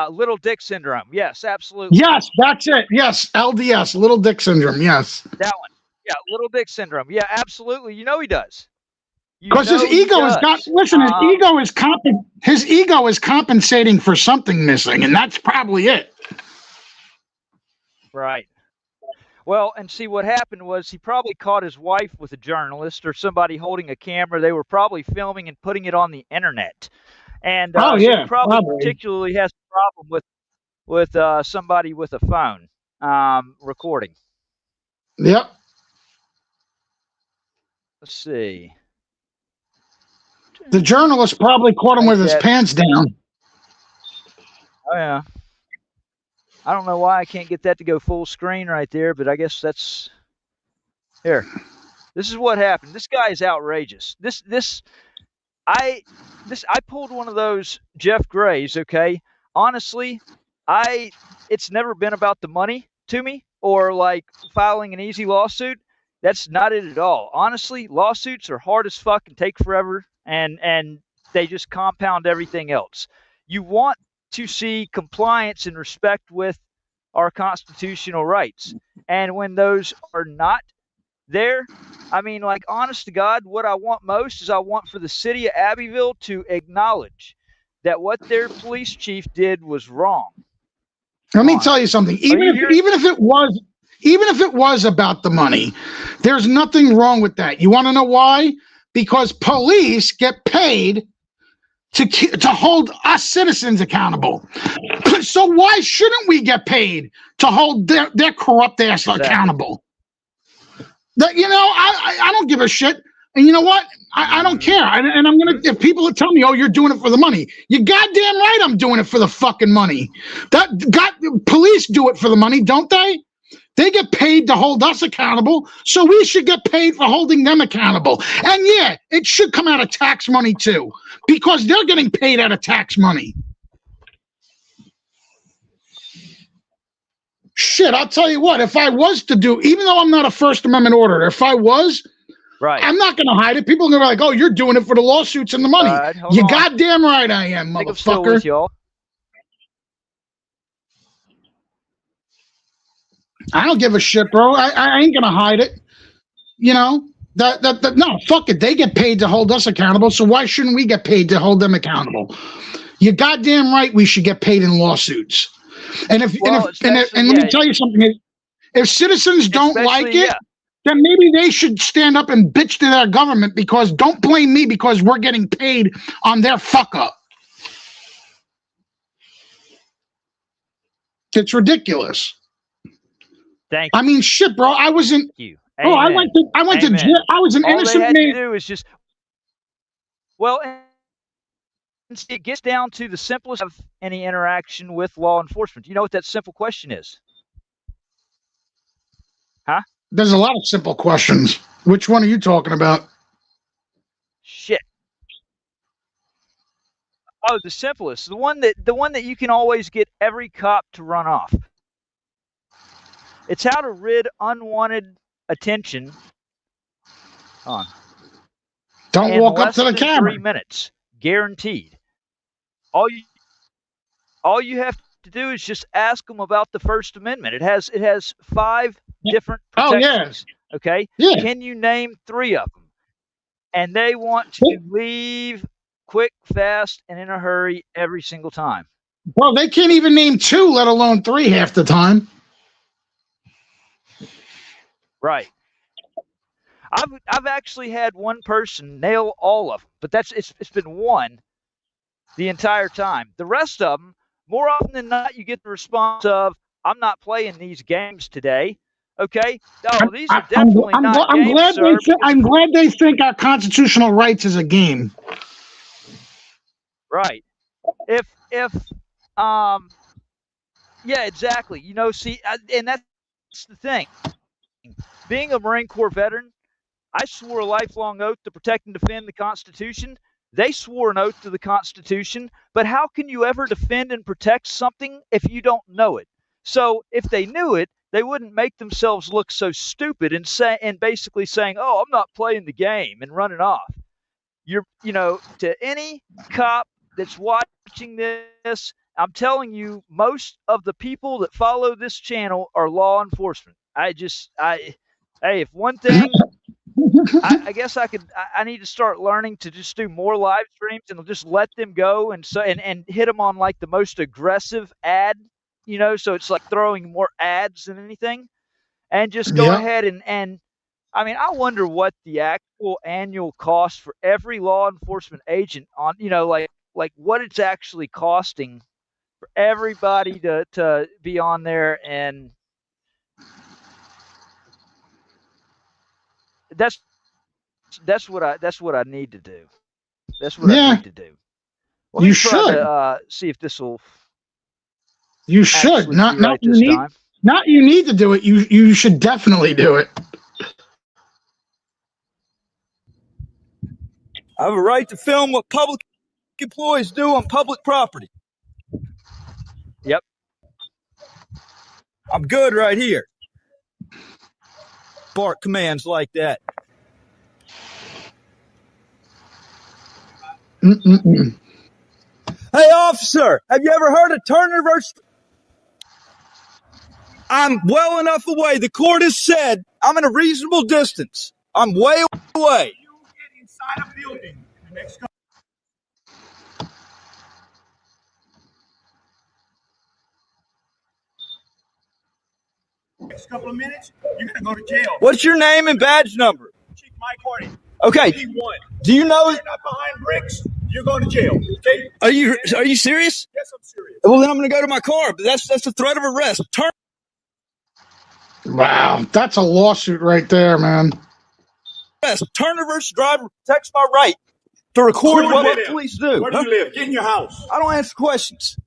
Little dick syndrome. Yes, absolutely. Yes, that's it. Yes, LDS, little dick syndrome. Yes, that one. Yeah, little dick syndrome. Yeah, absolutely. You know he does. Because his ego has got. Listen, his ego is compensating for something missing, and that's probably it. Right. Well, and see what happened was he probably caught his wife with a journalist or somebody holding a camera. They were probably filming and putting it on the internet. And so he probably particularly has a problem with somebody with a phone recording. Yep. Let's see. The journalist probably caught him with his pants down. Oh yeah. I don't know why I can't get that to go full screen right there, but I guess that's here. This is what happened. This guy is outrageous. I pulled one of those Jeff Grays, okay? Honestly, it's never been about the money to me or like filing an easy lawsuit. That's not it at all. Honestly, lawsuits are hard as fuck and take forever and they just compound everything else. You want to see compliance and respect with our constitutional rights. And when those are not there, I mean, like, honest to God, what I want most is I want for the city of Abbeville to acknowledge that what their police chief did was wrong. Let me tell you something. Even if it was about the money, there's nothing wrong with that. You want to know why? Because police get paid to hold us citizens accountable. So why shouldn't we get paid to hold their corrupt ass accountable? That, you know, I don't give a shit. And you know what? I don't care. And I'm going to, if people tell me, oh, you're doing it for the money, you goddamn right I'm doing it for the fucking money. Police do it for the money, don't they? They get paid to hold us accountable, so we should get paid for holding them accountable. And yeah, it should come out of tax money too, because they're getting paid out of tax money. Shit, I'll tell you what, if I was to do, even though I'm not a First Amendment auditor, if I was, right, I'm not going to hide it. People are going to be like, oh, you're doing it for the lawsuits and the money. Right, you goddamn right I am, motherfucker. I'm still with y'all. I don't give a shit, bro. I ain't gonna hide it. You know, no, fuck it. They get paid to hold us accountable, so why shouldn't we get paid to hold them accountable? You're goddamn right we should get paid in lawsuits. And let me tell you something. If citizens don't like it, then maybe they should stand up and bitch to their government, because don't blame me because we're getting paid on their fuck up. It's ridiculous. Thank you. I mean, shit, bro. I was in. You. Bro, I went to jail. I was an innocent man. All they had to do is just. Well, and see, it gets down to the simplest of any interaction with law enforcement. You know what that simple question is? Huh? There's a lot of simple questions. Which one are you talking about? Shit. Oh, the simplest, the one that you can always get every cop to run off. It's how to rid unwanted attention on. Don't in walk up less to the than camera. 3 minutes, guaranteed. All you have to do is just ask them about the First Amendment. It has 5 different protections. Oh, okay? Yeah. Can you name 3 of them? And they want to leave quick, fast, and in a hurry every single time. Well, they can't even name 2, let alone 3 half the time. Right. I've actually had one person nail all of them, but it's been one the entire time. The rest of them, more often than not, you get the response of, "I'm not playing these games today." Okay? Oh, these are definitely not games, sir. I'm glad they think our constitutional rights is a game. Right. If yeah, exactly. You know, see, and that's the thing. Being a Marine Corps veteran, I swore a lifelong oath to protect and defend the Constitution. They swore an oath to the Constitution, but how can you ever defend and protect something if you don't know it? So if they knew it, they wouldn't make themselves look so stupid and basically saying, "Oh, I'm not playing the game," and running off. To any cop that's watching this, I'm telling you, most of the people that follow this channel are law enforcement. Hey, if one thing, I guess I need to start learning to just do more live streams and just let them go and hit them on like the most aggressive ad, so it's like throwing more ads than anything, and just go ahead and I mean, I wonder what the actual annual cost for every law enforcement agent on, like what it's actually costing for everybody to be on there, and that's what I need to do. That's what I need to do. Let me try to see if this will. You should not you need to do it. You should definitely do it. I have a right to film what public employees do on public property. Yep. I'm good right here. Bark commands like that. Hey, officer, have you ever heard of Turner versus? I'm well enough away. The court has said I'm in a reasonable distance. I'm way away. You get inside a building in the next couple of minutes, you're going to go to jail. What's your name and badge number? Chief Mike Hardy. Okay. P1. Do you know? You're not behind bricks, you're going to jail. Okay? Are you serious? Yes, I'm serious. Well, then I'm going to go to my car. But that's a threat of arrest. Wow, that's a lawsuit right there, man. Turner versus driver protects my right to record what police do. Where do you live? Get in your house. I don't answer questions.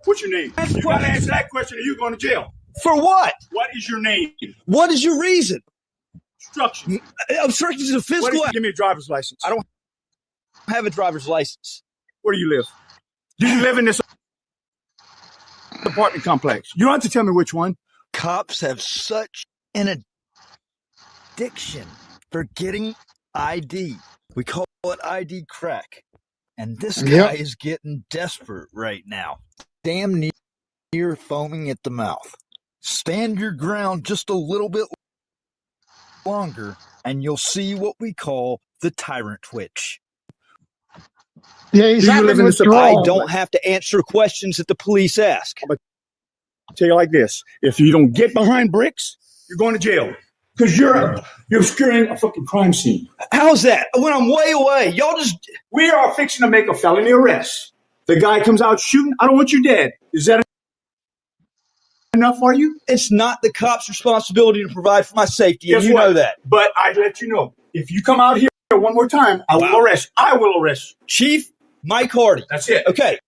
What's your name? You got to answer that question or you're going to jail. For what? What is your name? What is your reason? Obstruction. Obstruction is a physical. Give me a driver's license. I don't have a driver's license. Where do you live? Do you live in this apartment complex? You don't have to tell me which one. Cops have such an addiction for getting ID. We call it ID crack. And this guy is getting desperate right now. Damn near foaming at the mouth. Stand your ground just a little bit longer, and you'll see what we call the tyrant twitch. Yeah, he's having withdrawal. I don't have to answer questions that the police ask. I'm going to tell you like this. If you don't get behind bricks, you're going to jail. Because you're obscuring a fucking crime scene. How's that? When I'm way away, We are fixing to make a felony arrest. The guy comes out shooting. I don't want you dead. Is that enough for you? It's not the cop's responsibility to provide for my safety, and you know that. But I let you know, if you come out here one more time, I will arrest. I will arrest. Chief Mike Hardy. That's it. Okay.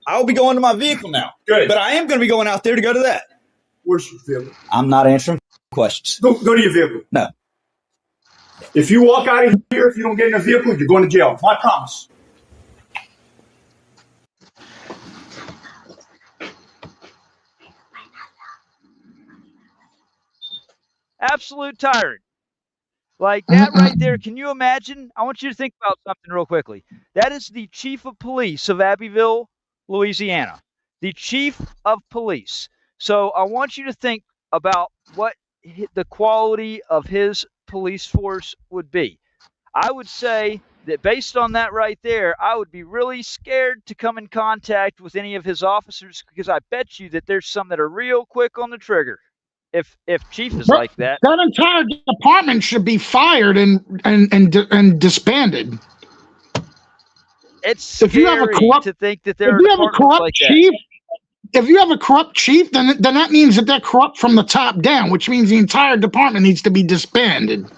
I'll be going to my vehicle now. Good. But I am going to be going out there to go to that. Where's your vehicle? I'm not answering questions. Go to your vehicle. No. If you walk out of here, if you don't get in a vehicle, you're going to jail. My promise. Absolute tyrant. Like that right there. Can you imagine? I want you to think about something real quickly. That is the chief of police of Abbeville, Louisiana. The chief of police. So I want you to think about what the quality of his police force would be. I would say that based on that right there, I would be really scared to come in contact with any of his officers, because I bet you that there's some that are real quick on the trigger. If Chief is like that, that entire department should be fired and disbanded. It's scary if you have a corrupt, to think that there if are you have a corrupt like chief, if you have a corrupt chief, then that means that they're corrupt from the top down, which means the entire department needs to be disbanded.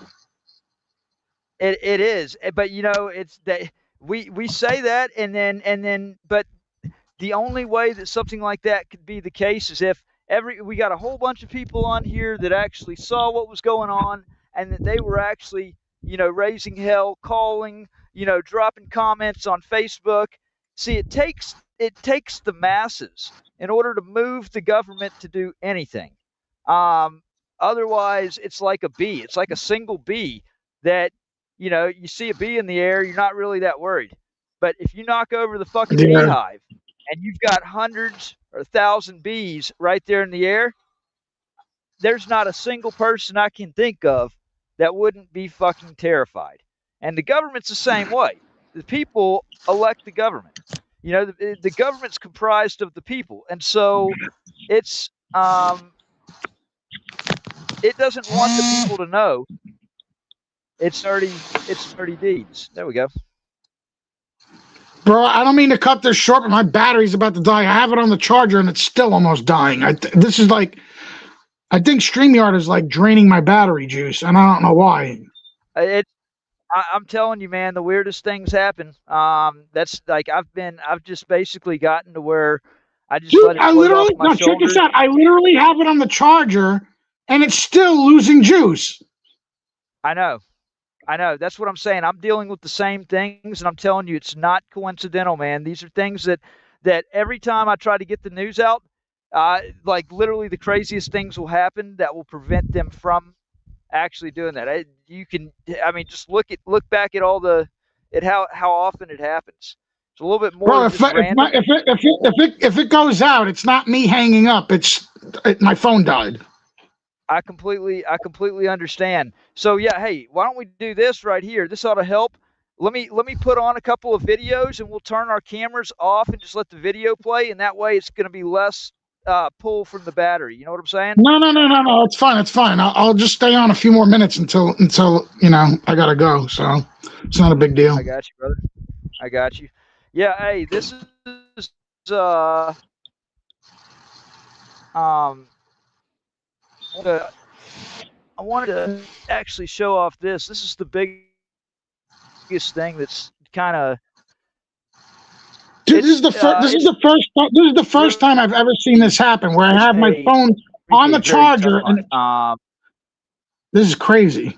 It is, but you know, it's that we say that, and then, but the only way that something like that could be the case is if we got a whole bunch of people on here that actually saw what was going on, and that they were actually, you know, raising hell, calling, you know, dropping comments on Facebook. See, it takes the masses in order to move the government to do anything. Otherwise, it's like a bee. It's like a single bee that, you know, you see a bee in the air, you're not really that worried. But if you knock over the fucking beehive and you've got hundreds or 1,000 bees right there in the air, there's not a single person I can think of that wouldn't be fucking terrified. And the government's the same way. The people elect the government. You know, the government's comprised of the people. And so it's it doesn't want the people to know it's dirty deeds. There we go. Bro, I don't mean to cut this short, but my battery's about to die. I have it on the charger, and it's still almost dying. This is like, I think StreamYard is like draining my battery juice, and I don't know why. I'm telling you, man, the weirdest things happen. That's like I've just basically gotten to where I just let it float off my shoulders. Check this out. I literally have it on the charger, and it's still losing juice. I know. That's what I'm saying. I'm dealing with the same things, and I'm telling you, it's not coincidental, man. These are things that every time I try to get the news out, like literally the craziest things will happen that will prevent them from actually doing that. Just look back at how often it happens. It's a little bit more. Bro, if it goes out, it's not me hanging up. My phone died. I completely understand. So yeah, hey, why don't we do this right here? This ought to help. Let me put on a couple of videos, and we'll turn our cameras off and just let the video play, and that way it's going to be less pull from the battery. You know what I'm saying? No. It's fine. I'll just stay on a few more minutes until you know I gotta go. So it's not a big deal. I got you, brother. I got you. Yeah. Hey, this is I wanted to actually show off this. This is the biggest thing that's kind of. This is the first time I've ever seen this happen, where I have my phone on the charger, and this is crazy.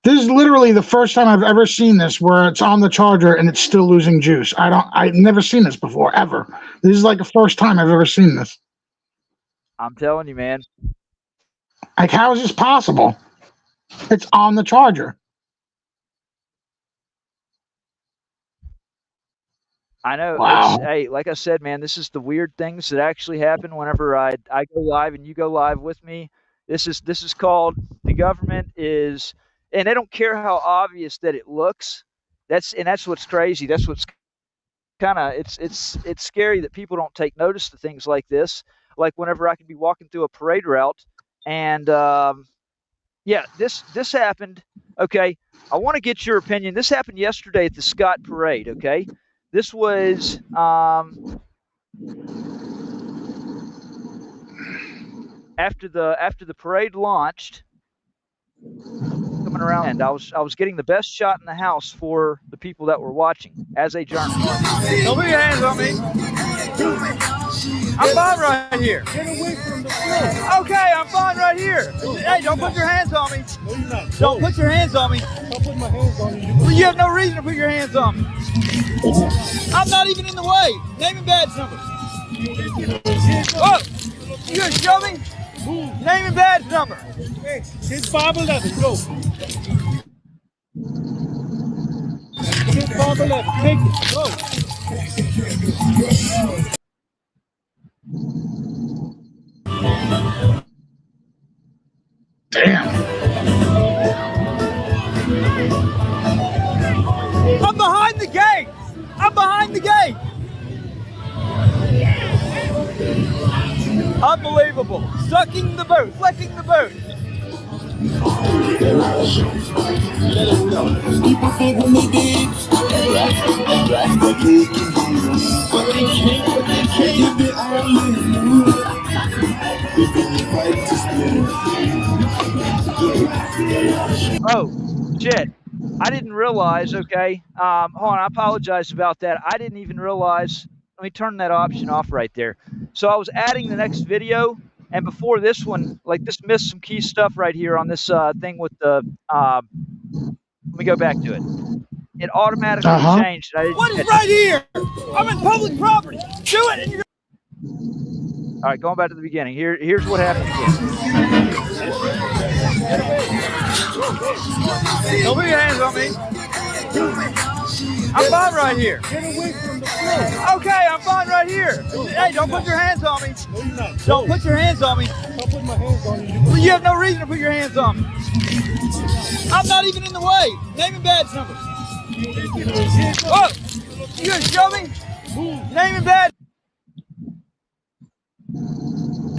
This is literally the first time I've ever seen this, where it's on the charger and it's still losing juice. I've never seen this before, ever. This is like the first time I've ever seen this. I'm telling you, man. Like, how is this possible? It's on the charger. I know. Wow. Hey, like I said, man, this is the weird things that actually happen whenever I go live and you go live with me. This is called the government is, and they don't care how obvious that it looks. That's what's crazy. That's what's kind of it's scary that people don't take notice to things like this. Like whenever I could be walking through a parade route, and yeah, this happened. Okay, I want to get your opinion. This happened yesterday at the Scott Parade. Okay, this was after the parade launched, coming going around. I was getting the best shot in the house for the people that were watching as a journalist. Don't put your hands on me. I'm fine right here. Get away from the floor. Okay, I'm fine right here. Hey, don't put your hands on me. No, you're not. Don't put your hands on me. I'll put my hands on you. Well, you have no reason to put your hands on me. I'm not even in the way. Name and badge number. Whoa! You gonna show me? Name and badge number. Hey, it's 511. Go. It's 511. Take it. Go. Damn. I'm behind the gate. I'm behind the gate. Unbelievable. Sucking the boat. Flecking the boat. Oh, shit. I didn't realize, okay. Hold on, I apologize about that. I didn't even realize. Let me turn that option off right there. So I was adding the next video, and before this one, like this missed some key stuff right here on this thing with the, let me go back to it. It automatically changed. What is right here? I'm in public property. Do it, and you're. All right, going back to the beginning. Here's what happened again. Don't put your hands on me. I'm fine right here. Get away from the floor. Okay, I'm fine right here. Hey, don't put your hands on me. No, you're not. Don't put your hands on me. I'll put my hands on you. Well, you have no reason to put your hands on me. I'm not even in the way. Name and badge number. Whoa! You gonna show me? Name and badge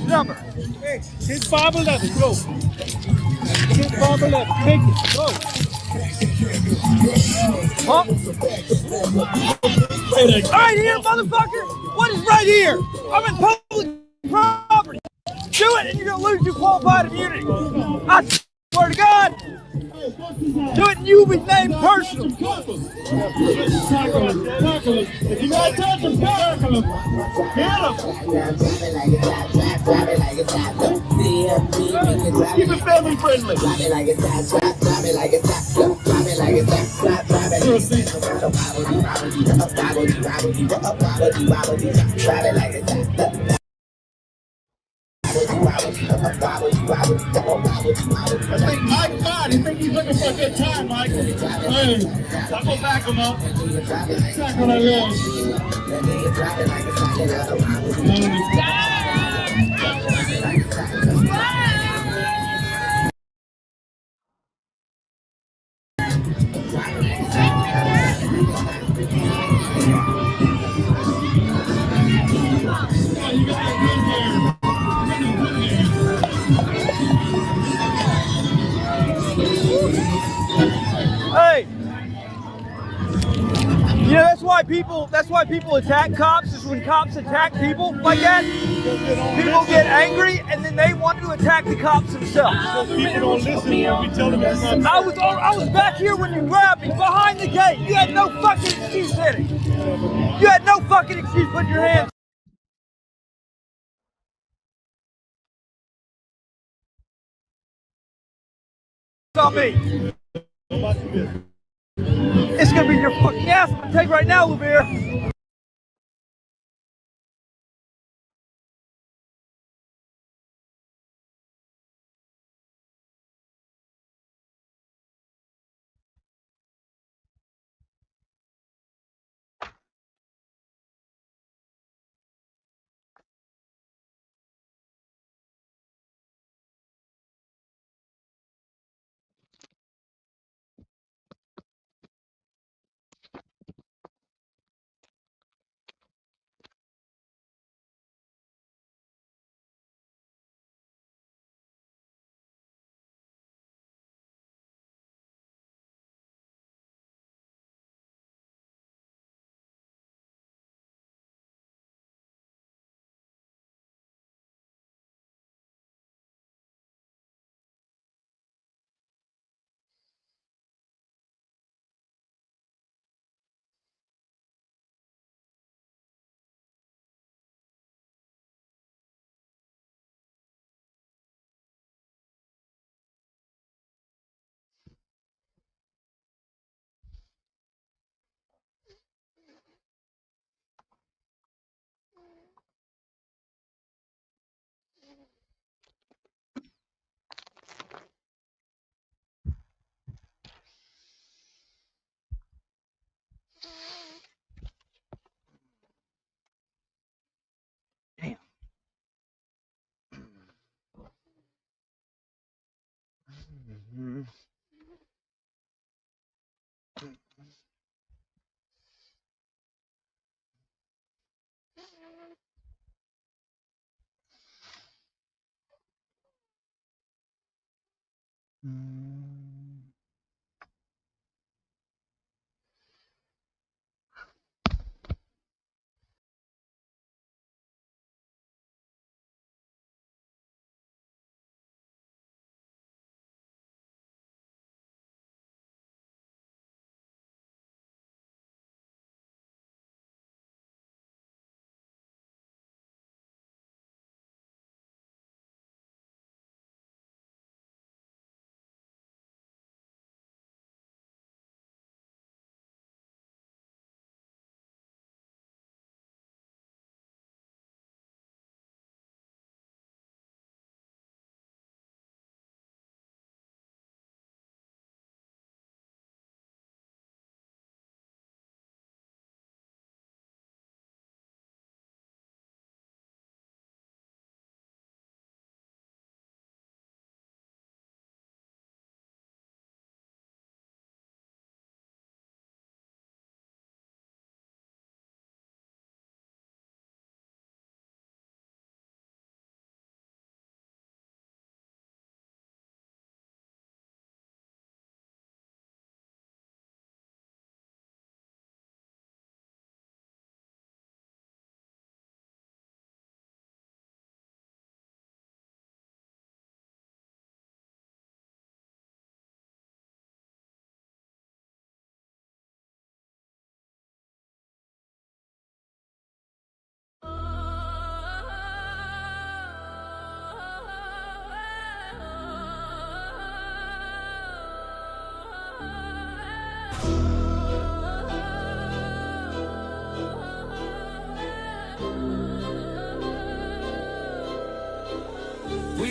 number. Hey, it's 511. Go. It's 511. Take it. Go. Huh? Right here, motherfucker! What is right here? I'm in public property. Do it, and you're gonna lose your qualified immunity. I swear to God. Do it, and you will be named personal. If you gotta touch him, tackle him. Keep it family friendly. I think Mike God, he think he's looking for a good time, Mike. Hey, I'll go back him up. Tackle that Hey, you know that's why people attack cops is when cops attack people like that. People get angry and then they want to attack the cops themselves. people don't listen when we tell them it's not. I was back here when you grabbed me behind the gate. You had no fucking excuse hitting. You had no fucking excuse putting your hands on me. It's gonna be your fucking ass I'm gonna take right now, Levere. We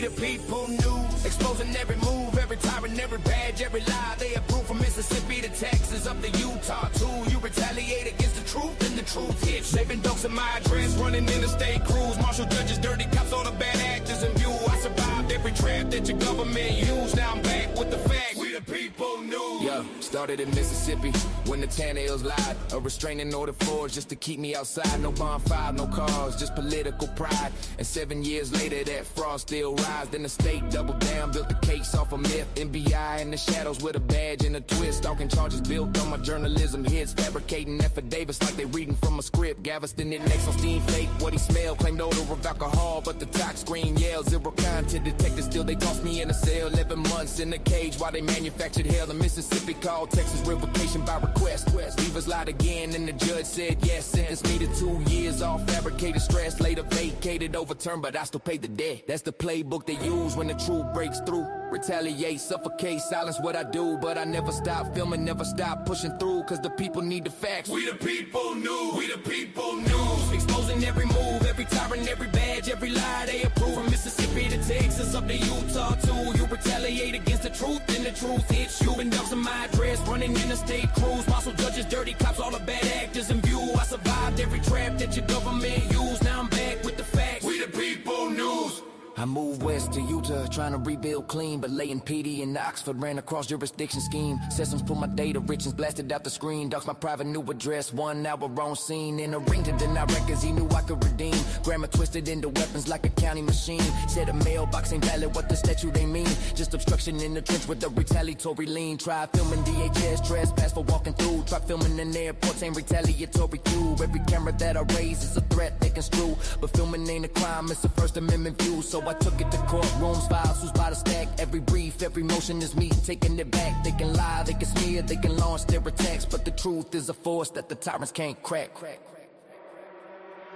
the people news, exposing every move, every tyrant, every badge, every lie. They approve from Mississippi to Texas, up to Utah too. You retaliate against the truth, and the truth hits. They've been doxing my address, running interstate crews, marshal judges, dirty cops, all the bad actors in view. I survived every trap that your government used. Now I'm back with the facts. We the people news. Yeah, started in Mississippi when the tan hills lied. A restraining order forged just to keep me outside. No bonfire, no cars, just political pride. And 7 years later, that fraud still rise. Then the state doubled down, built the case off a myth. NBI in the shadows with a badge and a twist. Stalking charges built on my journalism hits. Fabricating affidavits like they reading from a script. Galveston it next on steam fake. What he smelled claimed odor of alcohol, but the tox screen yelled zero content detected. Still they tossed me in a cell, 11 months in a cage while they manufactured hell. The Mississippi called Texas revocation by request. Leavers lied again and the judge said yes. Sentenced me to 2 years off fabricated stress. Later vacated, overturned, but I still paid the debt. That's the playbook they use when the truth breaks through. Retaliate, suffocate, silence what I do. But I never stop filming, never stop pushing through. Cause the people need the facts. We the people news, we the people news. Exposing every move, every tyrant, every badge, every lie they approve. From Mississippi to Texas, up to Utah too. You retaliate against the truth, and the truth hits you. Been doxing my address, running interstate crews. Marshal judges, dirty cops, all the bad actors in view. I survived every trap that your government used. Now I'm back with the facts. We the people news. I moved west to Utah, trying to rebuild clean. But Layton, PD, and Oxford ran a cross-jurisdiction scheme. Sessions put my data rich and blasted out the screen. Doxed my private new address, 1 hour on scene. In a ring to deny records, he knew I could redeem. Grammar twisted into weapons like a county machine. Said a mailbox ain't valid, what the statute they mean. Just obstruction in the trench with a retaliatory lean. Try filming DHS, trespass for walking through. Try filming in airports, ain't retaliatory cue. Every camera that I raise is a threat they construe. But filming ain't a crime, it's a First Amendment view. So I took it to courtrooms, files who's by the stack. Every brief, every motion is me taking it back. They can lie, they can smear, they can launch their attacks. But the truth is a force that the tyrants can't crack.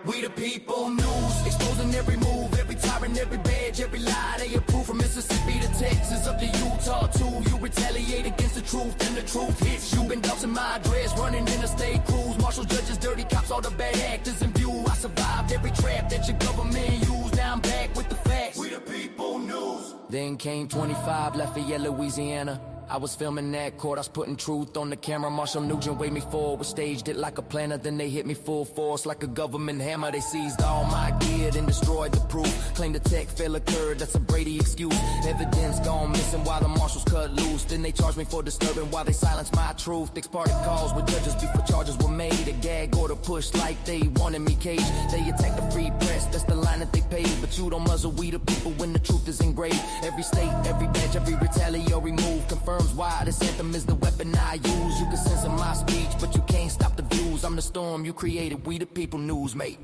We the people news, exposing every move, every tyrant, every badge, every lie they approve. From Mississippi to Texas, up to Utah too. You retaliate against the truth, and the truth hits you. Been doxing my address, running interstate crews. Marshal judges, dirty cops, all the bad actors in view. I survived every trap that your government used. Now I'm back with the facts. We the people news. Then came 25, Lafayette, Louisiana. I was filming that court, I was putting truth on the camera. Marshall Nugent waved me forward, staged it like a planner. Then they hit me full force like a government hammer. They seized all my gear, then destroyed the proof. Claimed the tech fail occurred, that's a Brady excuse. Evidence gone missing while the marshals cut loose. Then they charged me for disturbing while they silenced my truth. Ex-parte calls with judges before charges were made. A gag order pushed like they wanted me caged. They attacked the free press, that's the line that they paid. But you don't muzzle we the people when the truth is engraved. Every state, every badge, every retaliatory move confirms why this anthem is the weapon I use. You can censor my speech, but you can't stop the views. I'm the storm you created, we the people news, mate.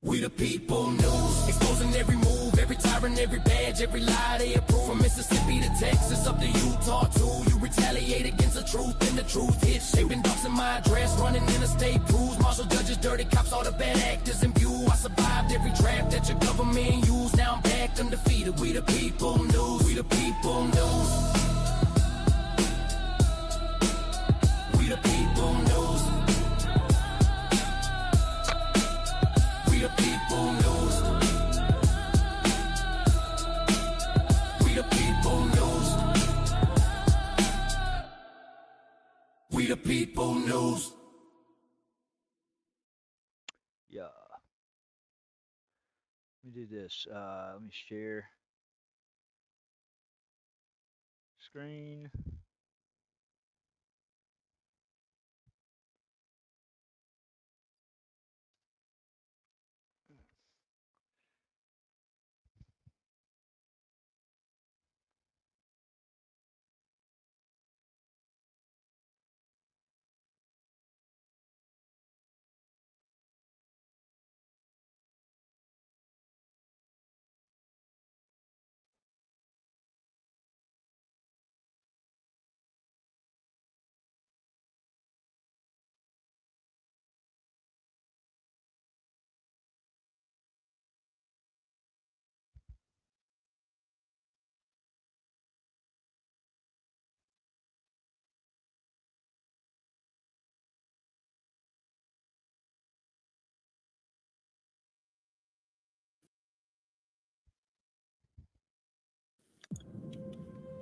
We the people news, exposing every move, every tyrant, every badge, every lie they approve. From Mississippi to Texas, up to Utah too. You retaliate against the truth, and the truth hits. They've been doxing my address, running interstate crews. Marshal judges, dirty cops, all the bad actors in view. I survived every trap that your government used. Now I'm back undefeated. We the people news, we the people news. We the people news. We the people news. We the people news. We the people news. Yeah. Let me do this. Let me share screen.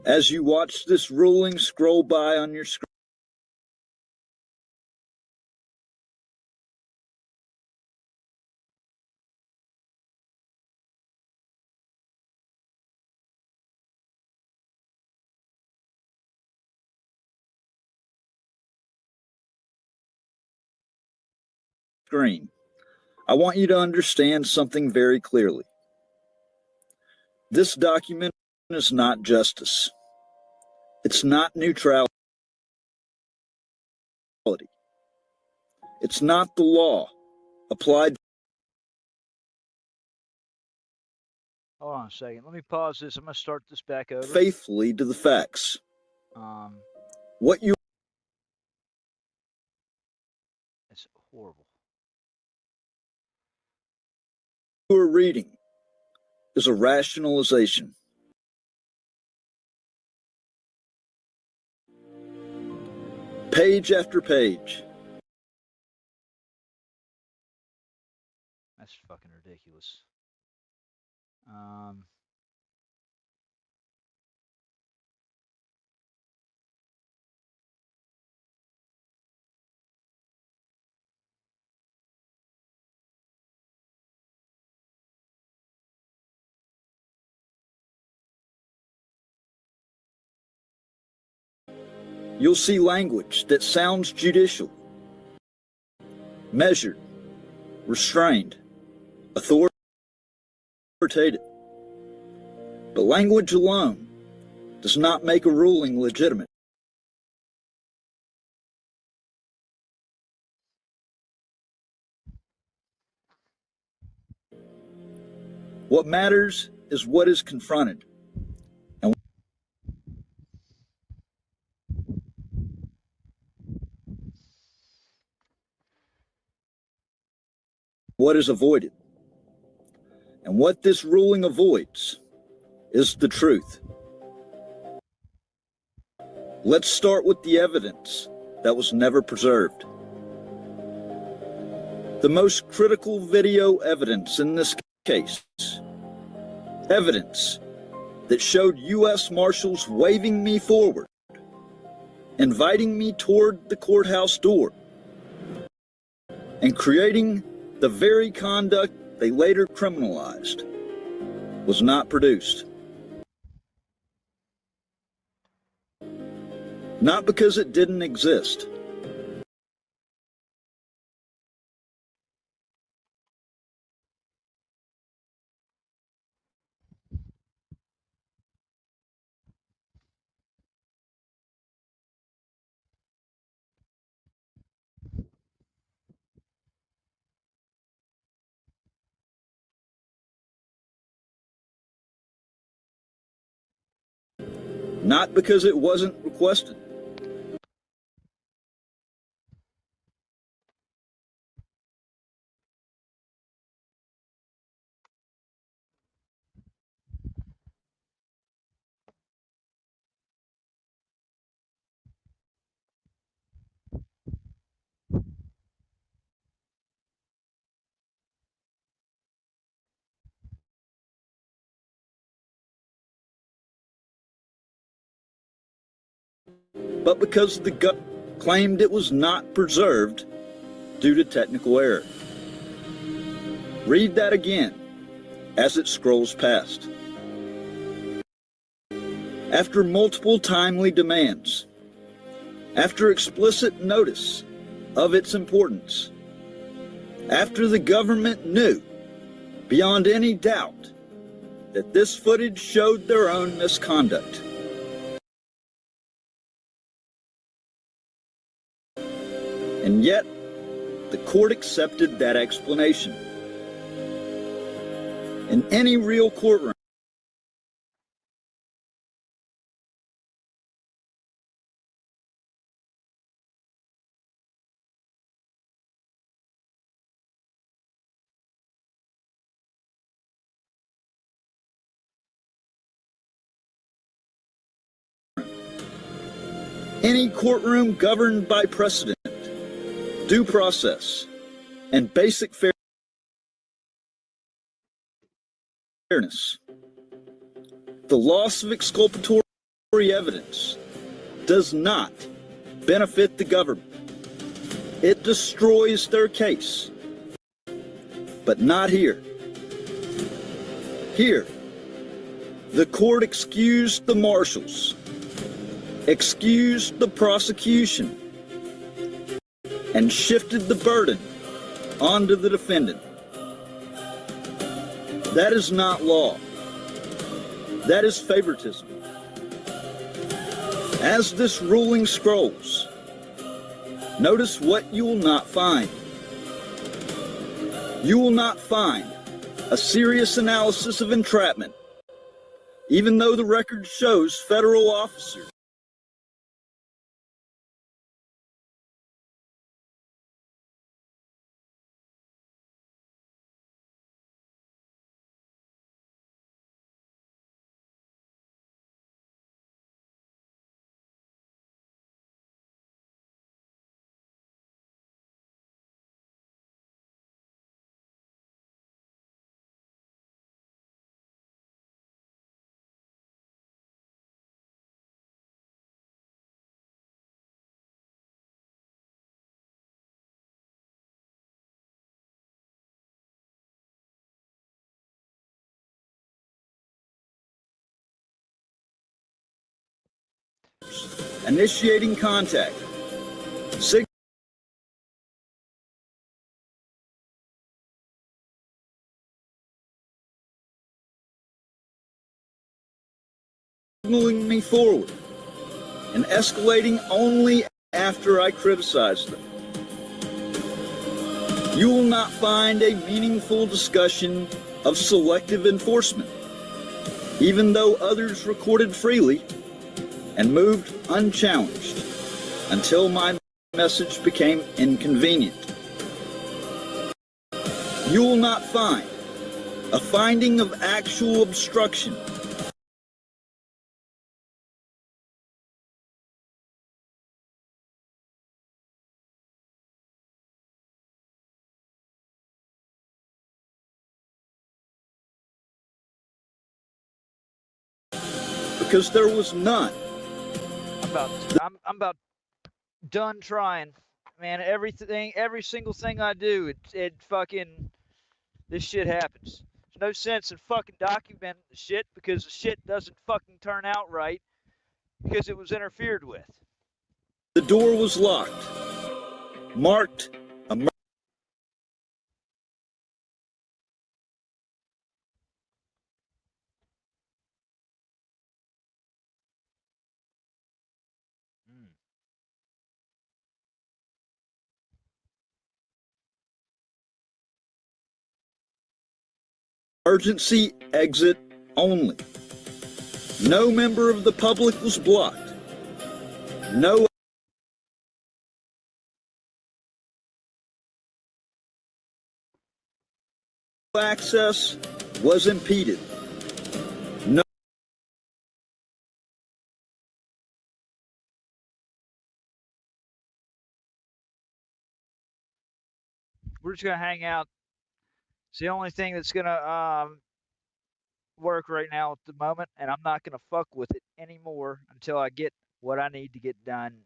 As you watch this ruling scroll by on your screen, I want you to understand something very clearly. This document is not justice. It's not neutrality. It's not the law applied. Hold on a second. Let me pause this. I'm going to start this back over. Faithfully to the facts. What you It's horrible. are reading is a rationalization. Page after page. That's fucking ridiculous. You'll see language that sounds judicial, measured, restrained, authoritative. But language alone does not make a ruling legitimate. What matters is what is confronted. And what is avoided. And what this ruling avoids is the truth. Let's start with the evidence that was never preserved. The most critical video evidence in this case. Evidence that showed U.S. Marshals waving me forward, inviting me toward the courthouse door, and creating the very conduct they later criminalized was not produced. Not because it didn't exist. Not because it wasn't requested. But because the government claimed it was not preserved due to technical error. Read that again as it scrolls past. After multiple timely demands, after explicit notice of its importance, after the government knew beyond any doubt that this footage showed their own misconduct. And yet, the court accepted that explanation. In any real courtroom, any courtroom governed by precedent, due process, and basic fairness, the loss of exculpatory evidence does not benefit the government. It destroys their case. But not here. Here, the court excused the marshals, excused the prosecution, and shifted the burden onto the defendant. That is not law. That is favoritism. As this ruling scrolls, notice what you will not find. You will not find a serious analysis of entrapment, even though the record shows federal officers initiating contact, signaling me forward, and escalating only after I criticized them. You will not find a meaningful discussion of selective enforcement, even though others recorded freely and moved unchallenged until my message became inconvenient. You will not find a finding of actual obstruction, because there was none. I'm about done trying, man. Every single thing I do, it fucking, this shit happens. There's no sense in fucking documenting the shit because the shit doesn't fucking turn out right because it was interfered with. The door was locked, marked emergency exit only. No member of the public was blocked. No access was impeded. No We're just gonna hang out. It's the only thing that's gonna work right now at the moment, and I'm not gonna fuck with it anymore until I get what I need to get done.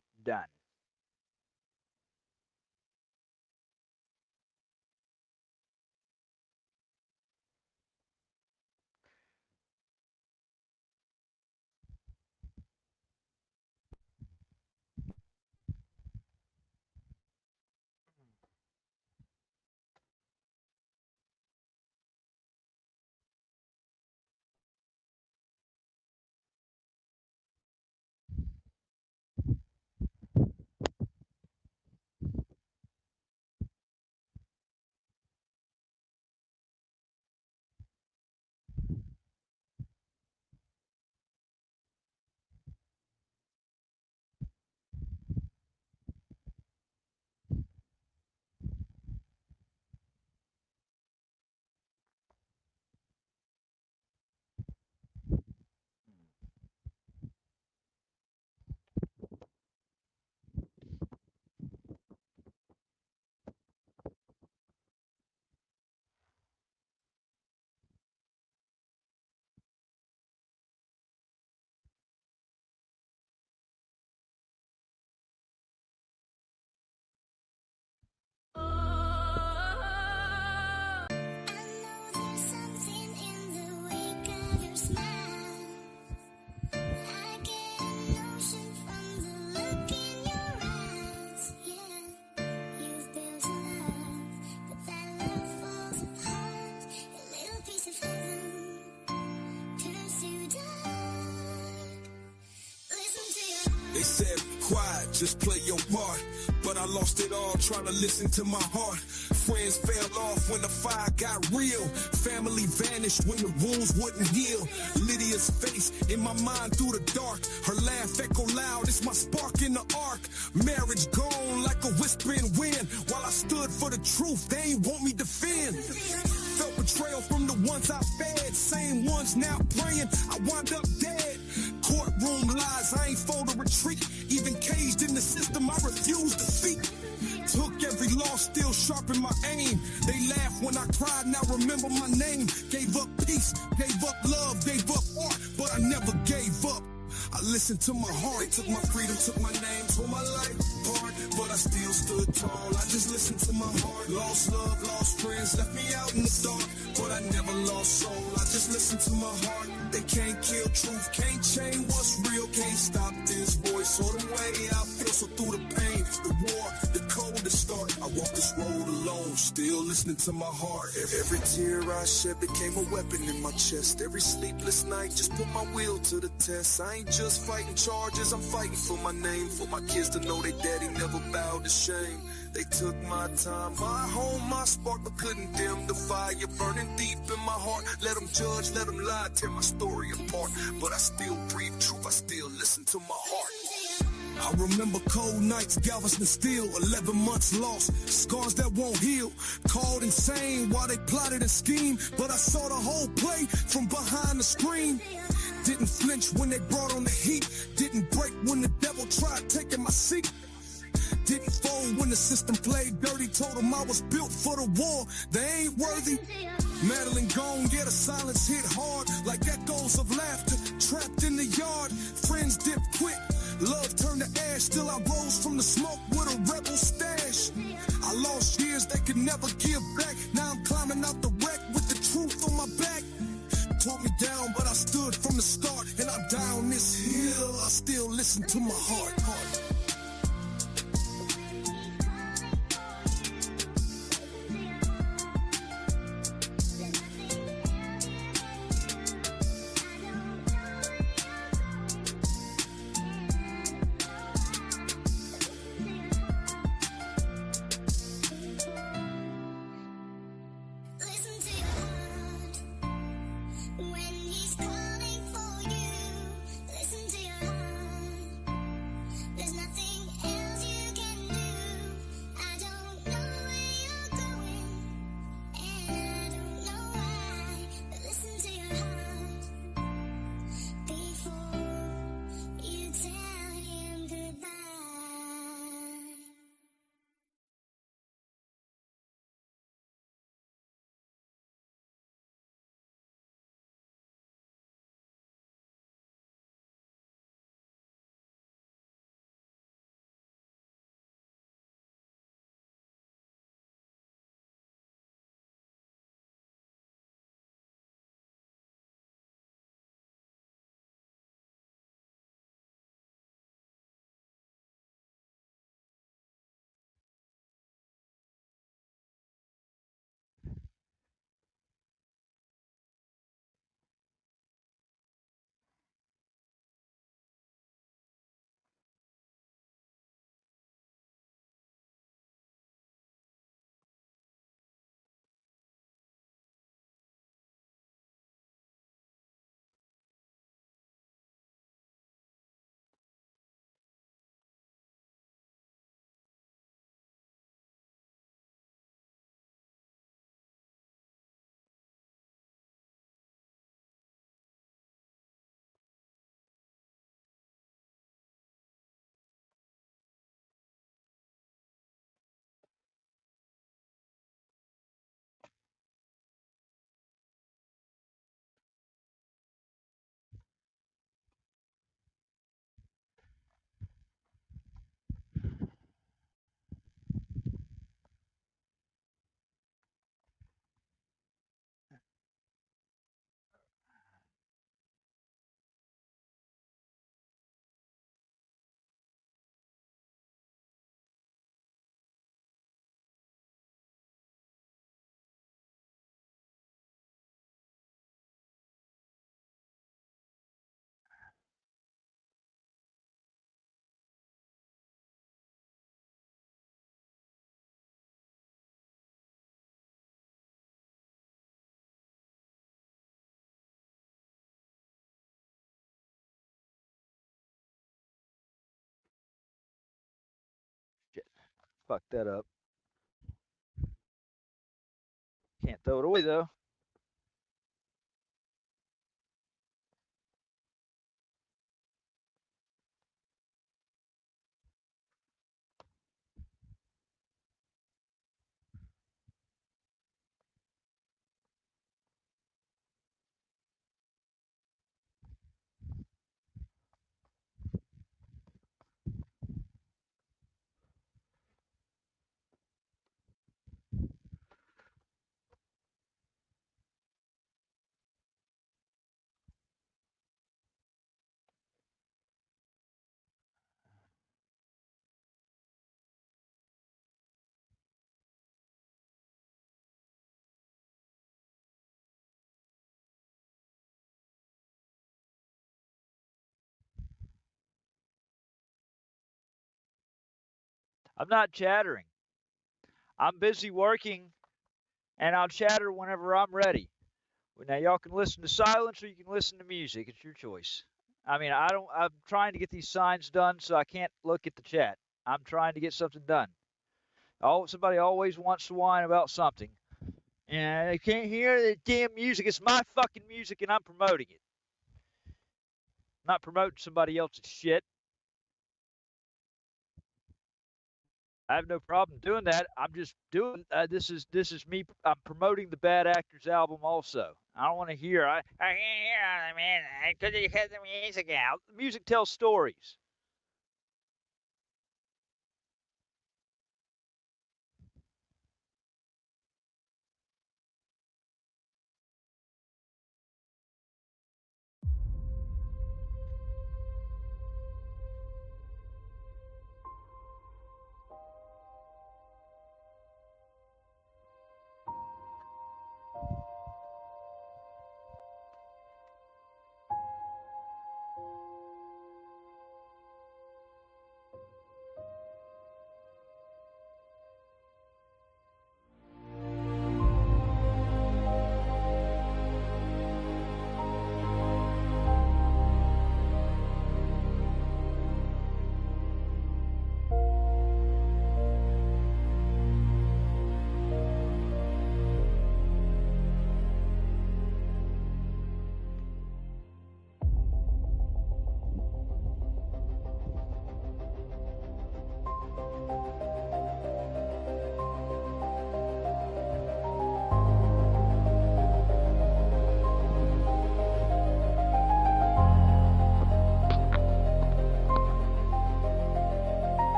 They said, quiet, just play your part. But I lost it all trying to listen to my heart. Friends fell off when the fire got real. Family vanished when the wounds wouldn't heal. Lydia's face in my mind through the dark. Her laugh echo loud, it's my spark in the arc. Marriage gone like a whispering wind. While I stood for the truth, they ain't want me defend. Felt betrayal from the ones I fed. Same ones now praying, I wound up dead. Courtroom lies, I ain't for to retreat. Even caged in the system, I refuse defeat. Took every loss, still sharpen my aim. They laugh when I cried, now remember my name. Gave up peace, gave up love, gave up art, but I never gave up. I listened to my heart. They took my freedom, took my name, tore my life apart, but I still stood tall. I just listened to my heart. Lost love, lost friends, left me out in the dark, but I never lost soul. I just listened to my heart. They can't kill truth, can't change what's real, can't stop this voice or the way I feel. So through the pain, the war, the cold, the start, I walk this road alone, still listening to my heart. Every tear I shed became a weapon in my chest. Every sleepless night just put my will to the test. I ain't just fighting charges, I'm fighting for my name, for my kids to know they daddy never bowed to shame. They took my time, my home, my spark, but couldn't dim the fire burning deep in my heart. Let them judge, let them lie, tear my story apart, but I still breathe truth, I still listen to my heart. I remember cold nights, Galveston Steel, 11 months lost, scars that won't heal, called insane while they plotted and schemed, but I saw the whole play from behind the screen. Didn't flinch when they brought on the heat, didn't break when the devil tried taking my seat. Didn't fold when the system played dirty, told them I was built for the war, they ain't worthy. Madeline gone, yeah, the silence hit hard like echoes of laughter. trapped in the yard, friends dip quick. Love turned to ash, still I rose from the smoke with a rebel stash. I lost years that could never give back. Now I'm climbing out the wreck with the truth on my back. Tore me down, but I stood from the start. And I'm down this hill, I still listen to my heart. Shit. Fuck that up. Can't throw it away though. I'm not chattering. I'm busy working, and I'll chatter whenever I'm ready. Well, now y'all can listen to silence or you can listen to music. It's your choice. I mean, I don't. I'm trying to get these signs done, so I can't look at the chat. I'm trying to get something done. Somebody always wants to whine about something, and they can't hear the damn music. It's my fucking music, and I'm promoting it. I'm not promoting somebody else's shit. I have no problem doing that. I'm just doing this is me. I'm promoting the Bad Actors album also. I don't want to hear. I can't hear it, man. I couldn't cut the music out. The music tells stories.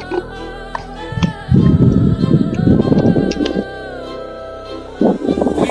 We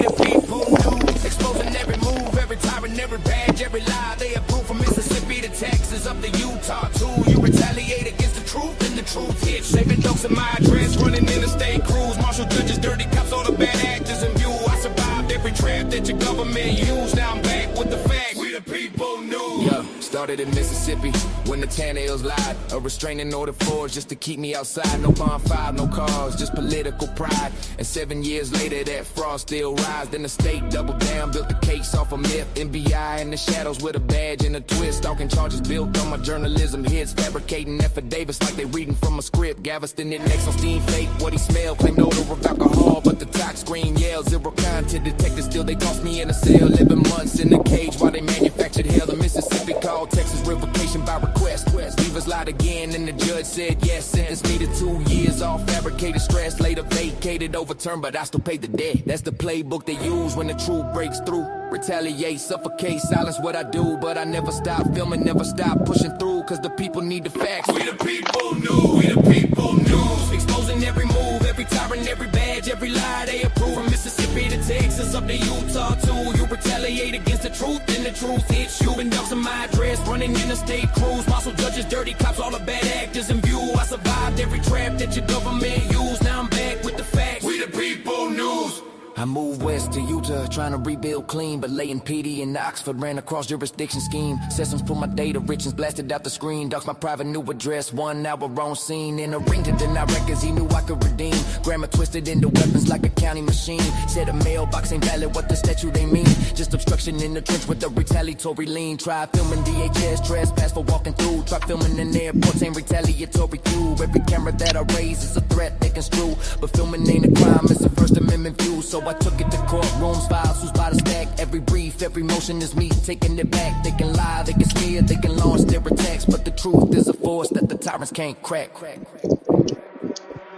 the people news, exposing every move, every tyrant, every badge, every lie. They approve from Mississippi to Texas, up to Utah too. You retaliate against the truth, and the truth hits. Saving dogs in my address, running interstate crews, marshal judges, dirty cops, all the bad actors in view. I survived every trap that your government used. Now I'm back with the facts. We the people news. Yeah, started in Mississippi when the Tannehills lied. A restraining order forged just to keep me outside. No bonfire, no cars, just political pride. And 7 years later, that fraud still rise. Then the state doubled down, built the case off a myth. NBI in the shadows with a badge and a twist. Stalking charges built on my journalism hits. Fabricating affidavits like they reading from a script. Galveston it next on steam fake. What he smelled, claimed odor of alcohol. But the tox screen yelled. Zero content detected, still they tossed me in a cell. 11 months in a cage while they manufactured hell. The Mississippi called Texas revocation by request. Leavers lied again and the judge said yes. Sentenced me to 2 years off fabricated stress. Later vacated, overturned, but I still paid the debt. That's the playbook they use when the truth breaks through. Retaliate, suffocate, silence what I do. But I never stop filming, never stop pushing through. Cause the people need the facts. We the people news, we the people news. Exposing every move, every tyrant, every badge, every lie they approve. From Mississippi to Texas, up to Utah too. You retaliate against the truth, and the truth hits you. And dogs in my address, running interstate crews. Marshal judges, dirty cops, all the bad actors in view. I survived every trap that your government used. Now I'm back with the facts. We the people news. I moved west to Utah, trying to rebuild clean. But laying PD in Oxford, ran across jurisdiction scheme. Sessions put my data richness, blasted out the screen. Docs my private new address, 1 hour on scene. In a ring to deny records, he knew I could redeem. Grammar twisted into weapons like a county machine. Said a mailbox ain't valid, what the statute they mean. Just obstruction in the trench with a retaliatory lean. Try filming DHS, trespass for walking through. Try filming in airports, ain't retaliatory cue. Every camera that I raise is a threat they construe. But filming ain't a crime, it's a First Amendment view. So I took it to courtrooms, files, who's by the stack. Every brief, every motion is me taking it back. They can lie, they can smear, they can launch their attacks. But the truth is a force that the tyrants can't crack.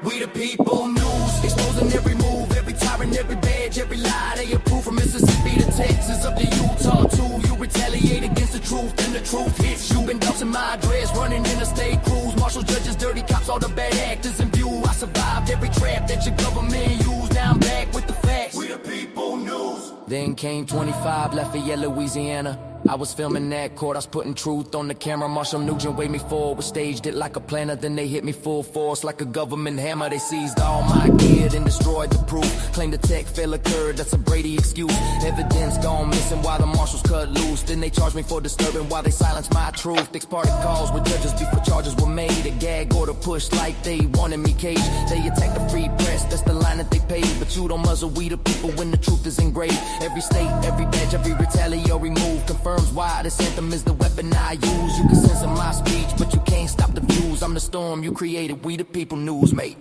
We the people news, exposing every move, every tyrant, every badge, every lie they approve. From Mississippi to Texas, up to Utah too. You retaliate against the truth, and the truth hits you. Been doubts in my address, running interstate crews. Marshal judges, dirty cops, all the bad actors in view. I survived every trap that your government used. Now I'm back with the facts. We the people news. Then came 25, Lafayette, Louisiana. I was filming that court, I was putting truth on the camera. Marshall Nugent waved me forward, staged it like a planner. Then they hit me full force like a government hammer. They seized all my gear, then destroyed the proof. Claimed the tech fail occurred, that's a Brady excuse. Evidence gone missing while the marshals cut loose. Then they charged me for disturbing while they silenced my truth. Ex parte calls with judges before charges were made. A gag order pushed like they wanted me caged. They attacked the free press, that's the line that they paid. But you don't muzzle we the people when the truth is engraved. Every state, every badge, every retaliatory move confirms why this anthem is the weapon I use. You can censor my speech, but you can't stop the views. I'm the storm you created, we the people news, mate.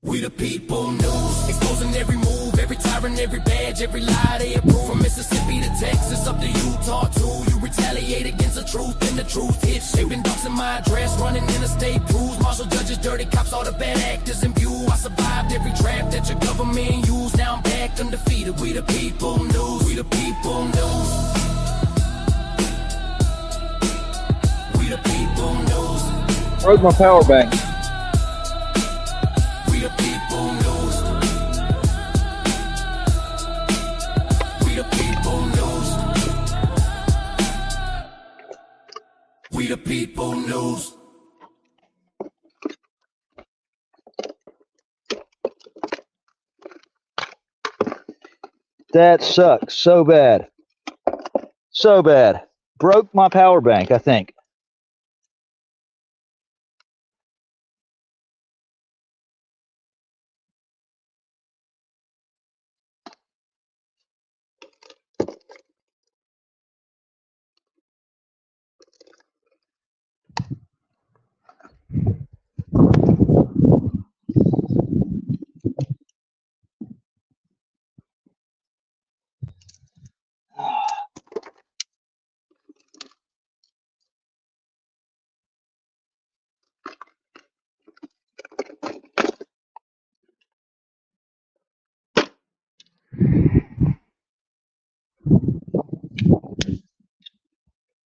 We the people news, exposing every move, every tyrant, every badge, every lie they approve. From Mississippi to Texas, up to Utah too. You retaliate against the truth, and the truth hits you. Been dogs in my address, running interstate crews. Marshal judges, dirty cops, all the bad actors in view. I survived every trap that your government used. Now I'm back undefeated. We the people news. We the people news. We the people news. Where's my power bank? We the people news. We the people news. We the people news. That sucks so bad. So bad. Broke my power bank, I think.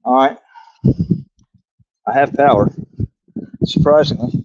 All right. I have power. surprisingly.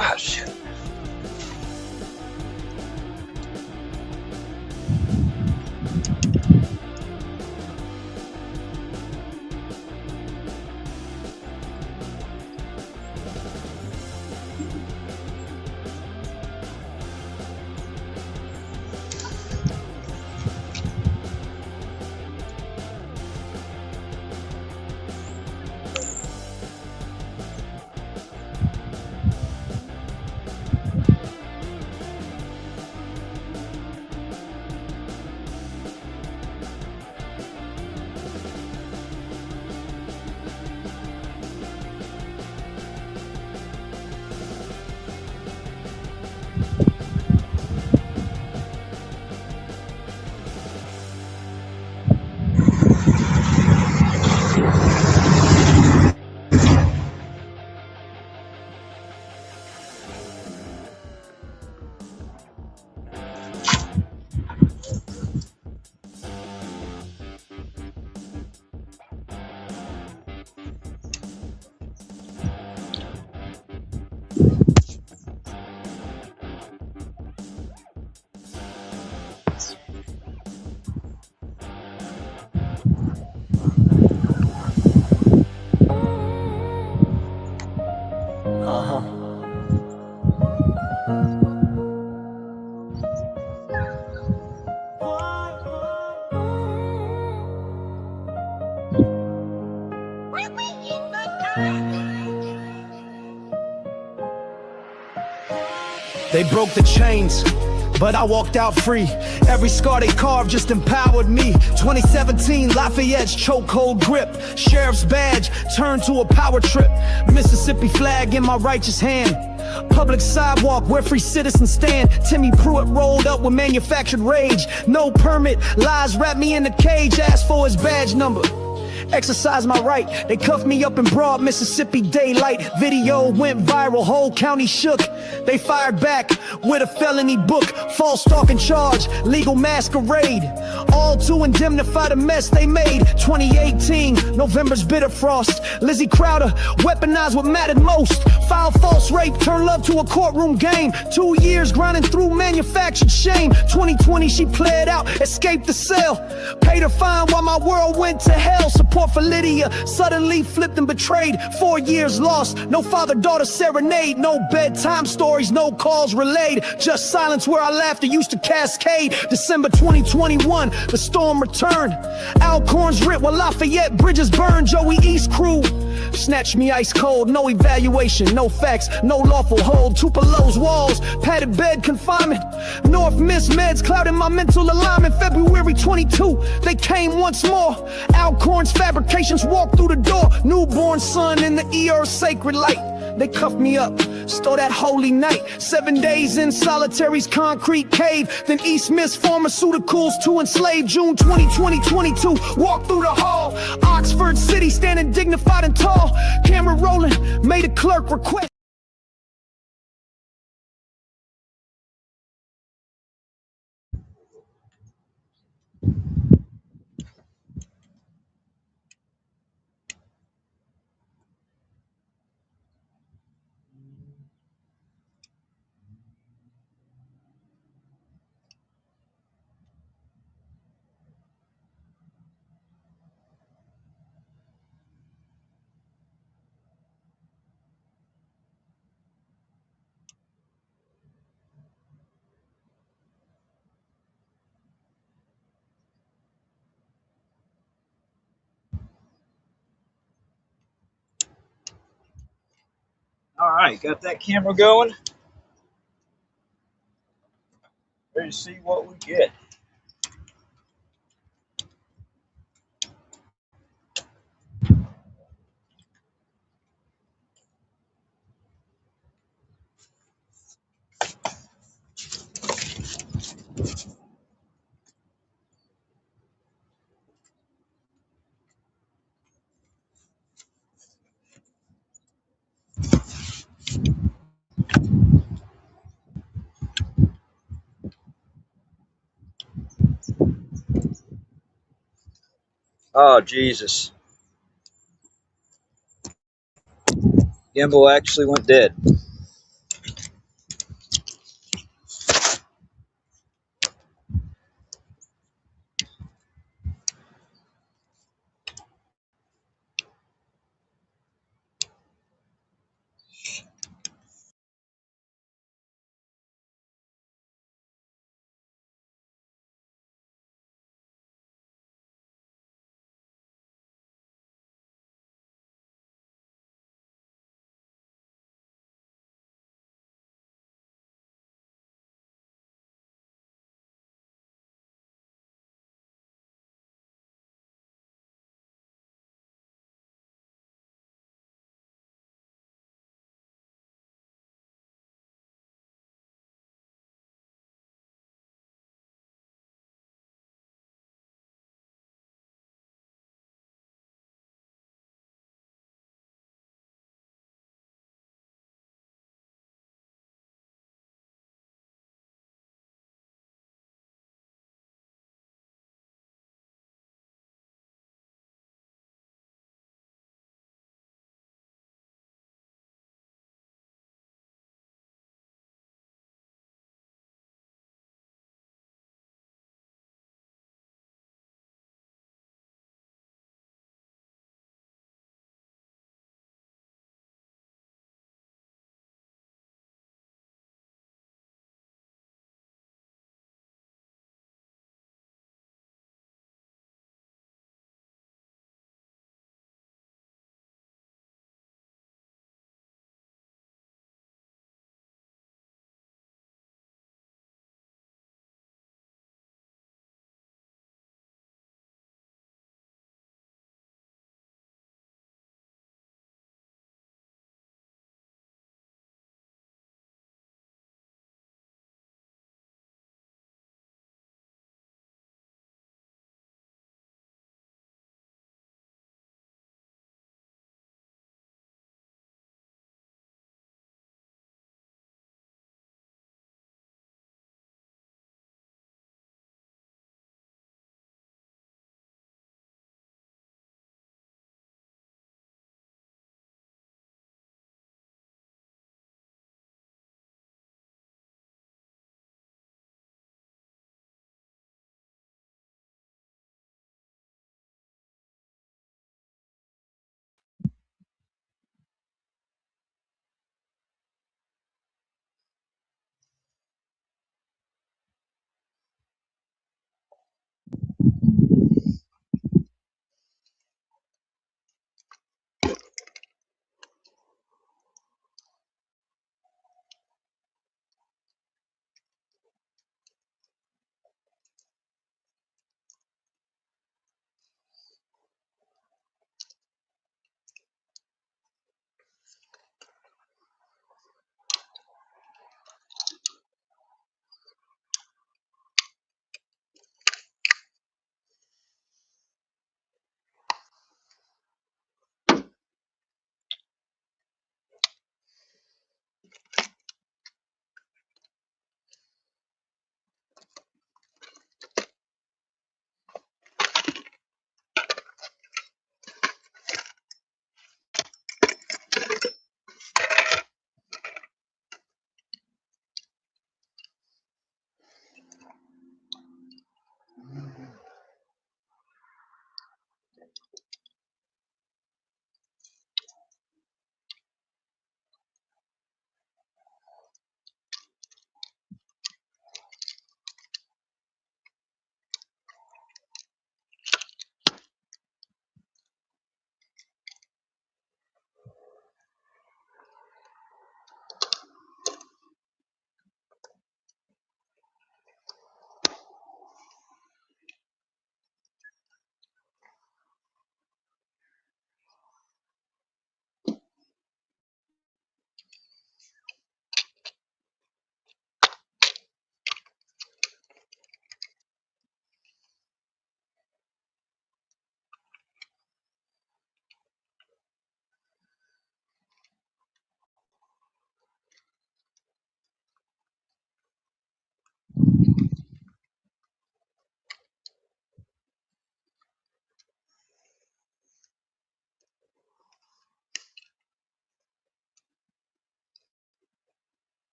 Gosh. They broke the chains, but I walked out free. Every scar they carved just empowered me. 2017, Lafayette's chokehold grip. Sheriff's badge turned to a power trip. Mississippi flag in my righteous hand. Public sidewalk where free citizens stand. Timmy Pruitt rolled up with manufactured rage. No permit, lies wrapped me in a cage. Asked for his badge number, exercise my right. They cuffed me up in broad Mississippi daylight. Video went viral, whole county shook. They fired back with a felony book. False stalking charge, legal masquerade. All to indemnify the mess they made. 2018, November's bitter frost. Lizzie Crowder, weaponized what mattered most. Filed false rape, turned love to a courtroom game. 2 years grinding through manufactured shame. 2020 she pled out, escaped the cell. Paid her fine while my world went to hell. Support for Lydia suddenly flipped and betrayed. 4 years lost, no father-daughter serenade. No bedtime stories, no calls relayed. Just silence where our laughter used to cascade. December 2021, the storm returned. Alcorns ripped while Lafayette bridges burned. Joey East crew snatched me ice cold. No evaluation, no facts, no lawful hold. Tupelo's walls, padded bed confinement. North Miss meds clouding my mental alignment. February 22, they came once more. Alcorns fabrications walked through the door. Newborn son in the ER sacred light. They cuffed me up, stole that holy night. 7 days in solitary's concrete cave. Then East Miss pharmaceuticals to enslave. June 2022, walked through the hall. Oxford City standing dignified and tall. Camera rolling, made a clerk request. All right, got that camera going. Ready to see what we get. Oh, Jesus. Gimbal actually went dead.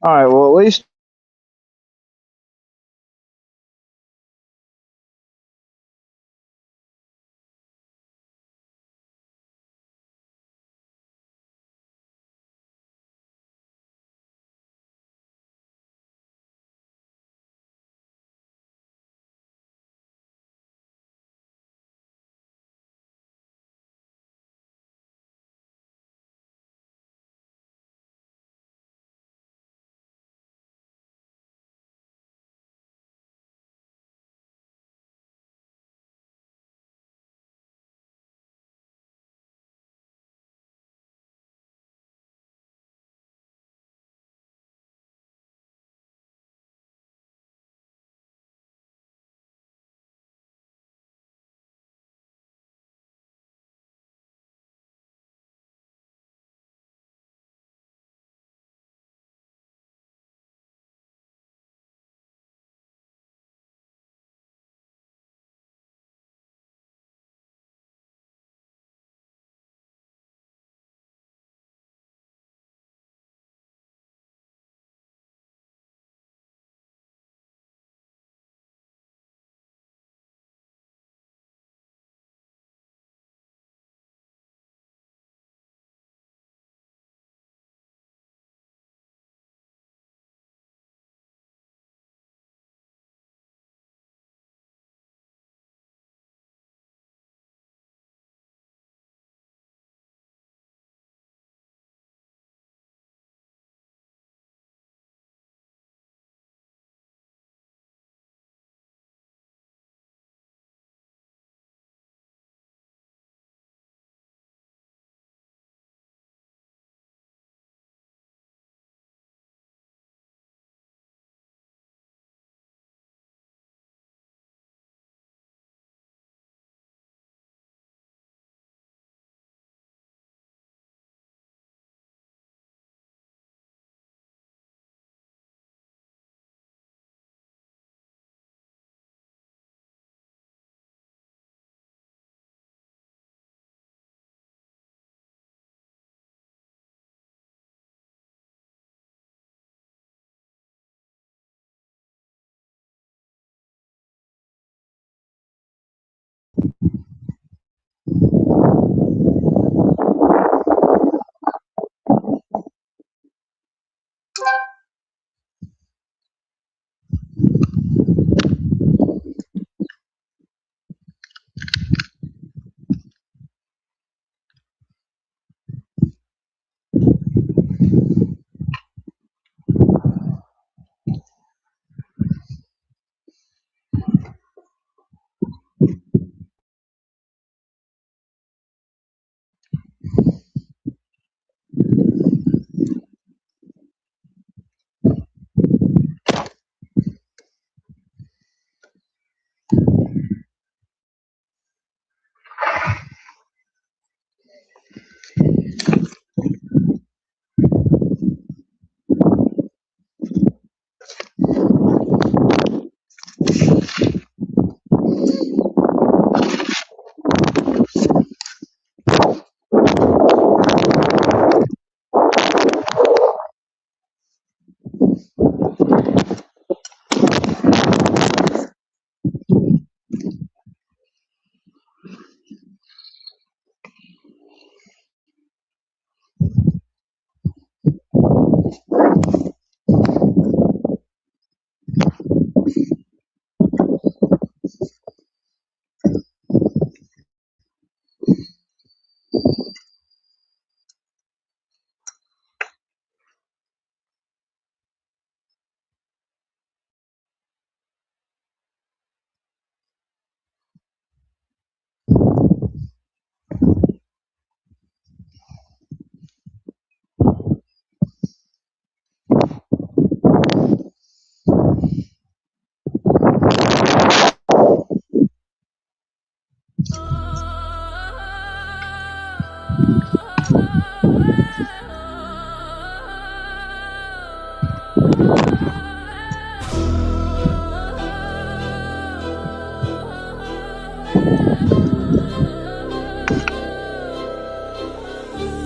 All right. Well, at least.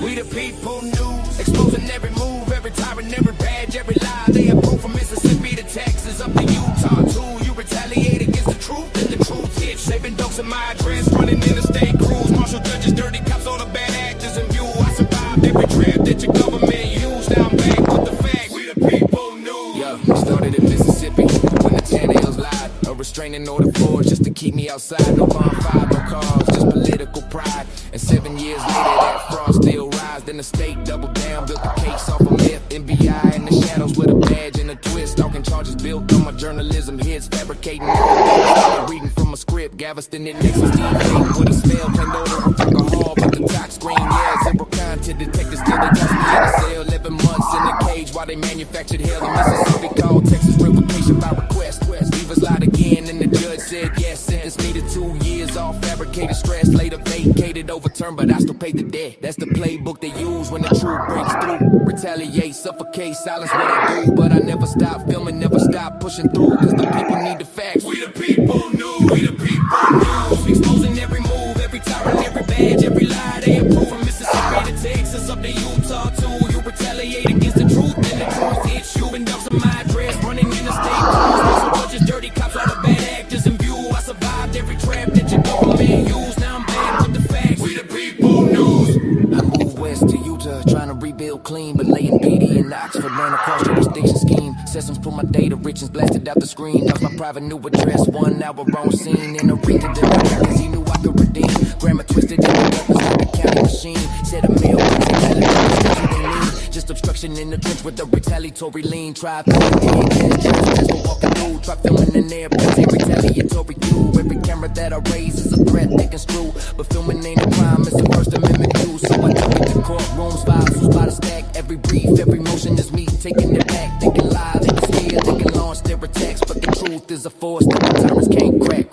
We the people news, exposing every move, every tyrant, every badge, every lie. my address, running interstate cruise, marshal judges, dirty cops, all the bad actors in view. I survived every trap that your government used. Now I'm back with the facts. We the people knew. Yeah, started in Mississippi when the Tannehills lied. A restraining order forged just to keep me outside. No bonfire, no cars, just political pride. And 7 years later, that fraud still rise. Then the state doubled down, built the case off a myth. NBI in the shadows with a badge and a twist. Stalking charges built on my journalism hits. Fabricating everything. Started reading from a script. Galveston and Nixon's deep with a spell. Plain odor of alcohol, but the tox screen. Yeah, zero content detectives till they toss me in a cell. 11 months in a cage while they manufactured hell in Mississippi. Called Texas revocation by request. Leavers lied again and the judge said yes. Sentenced me to 2 years off fabricated stress. Later vacated, overturned, but I still paid the debt. That's the playbook they use when the truth breaks through. Retaliate, suffocate, silence what I do. But I never stop filming, never stop pushing through. Cause the people need the facts. We the people knew, we the people knew. Exposing every move, every tyrant, every badge, every lie. They approve from Mississippi to Texas up to Utah too. You retaliate against the truth and the truth hits you. And dumps in my address, running in the state cruise. Judges, dirty cops, all the bad actors in view. I survived every trap that your government used. Now I'm back with the facts. We the people news. I moved west to Utah, trying to rebuild clean, but laying PD in Oxford, ran across jurisdiction scheme. Sessions put my data rich and blasted out the screen. Lost my private new address, 1 hour on scene. In a ring to deliver, cause he knew I could redeem. Grammar twisted in the weapons like a county machine. Said a meal, just obstruction in the trench with a retaliatory lean. Try against for walking through. Try filming in there, but ain't retaliatory too. Every camera that I raise is a threat they can screw. But filming ain't a crime, it's a First Amendment view. So I took it to courtrooms, files by the stack. Every brief, every motion is me taking it back. They can lie, they can steal, they can launch their attacks. But the truth is a force that the tyrants can't crack.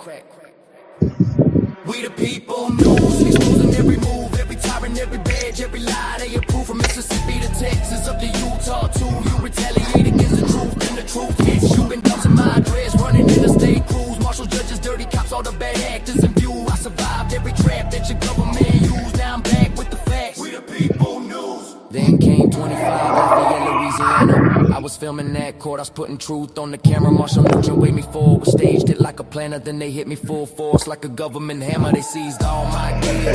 We the people news, exposing every move, every tyrant, every badge, every lie. They approve from Mississippi to Texas up to Utah too. You retaliate against the truth and the truth hits you. Been dumping my address, running in the state cruise. Marshal judges, dirty cops, all the bad actors in view. I survived every trap that your government used. Now I'm back with the facts. We the people news. Then came 25, Lafayette, Louisiana. I was filming that court, I was putting truth on the camera. Marshall Nugent waved me forward, staged it like a planner. Then they hit me full force like a government hammer. They seized all my gear,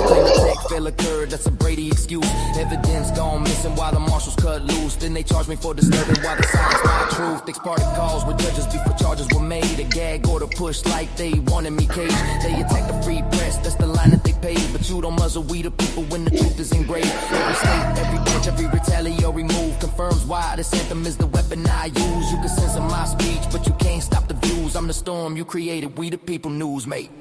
claim attack fell occurred, that's a Brady excuse. Evidence gone missing while the marshals cut loose. Then they charged me for disturbing while the silence my truth. They parted calls with judges before charges were made. A gag order pushed like they wanted me caged. They attacked the free press, that's the line that they paid. But you don't muzzle we the people when the truth is engraved. Every state, every bench, every retaliatory move confirms why this anthem is the weapon I use. You can censor my speech, but you can't stop the views. I'm the storm you created, we the people news, mate.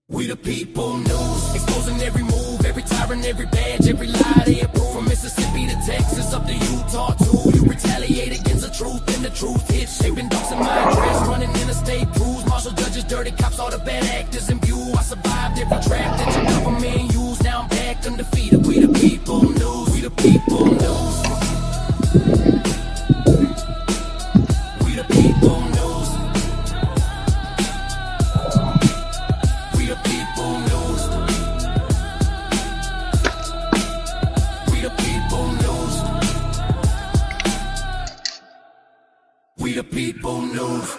We the people news, exposing every move, every tyrant, every badge, every lie. They approve from Mississippi to Texas up to Utah too. You retaliate against the truth and the truth hits. Shaping dogs in my address, running interstate cruise. Marshal judges, dirty cops, all the bad actors in view. I survived every trap that your government used. Now I'm back undefeated. We the people news, we the people news. We the people news. We the people news.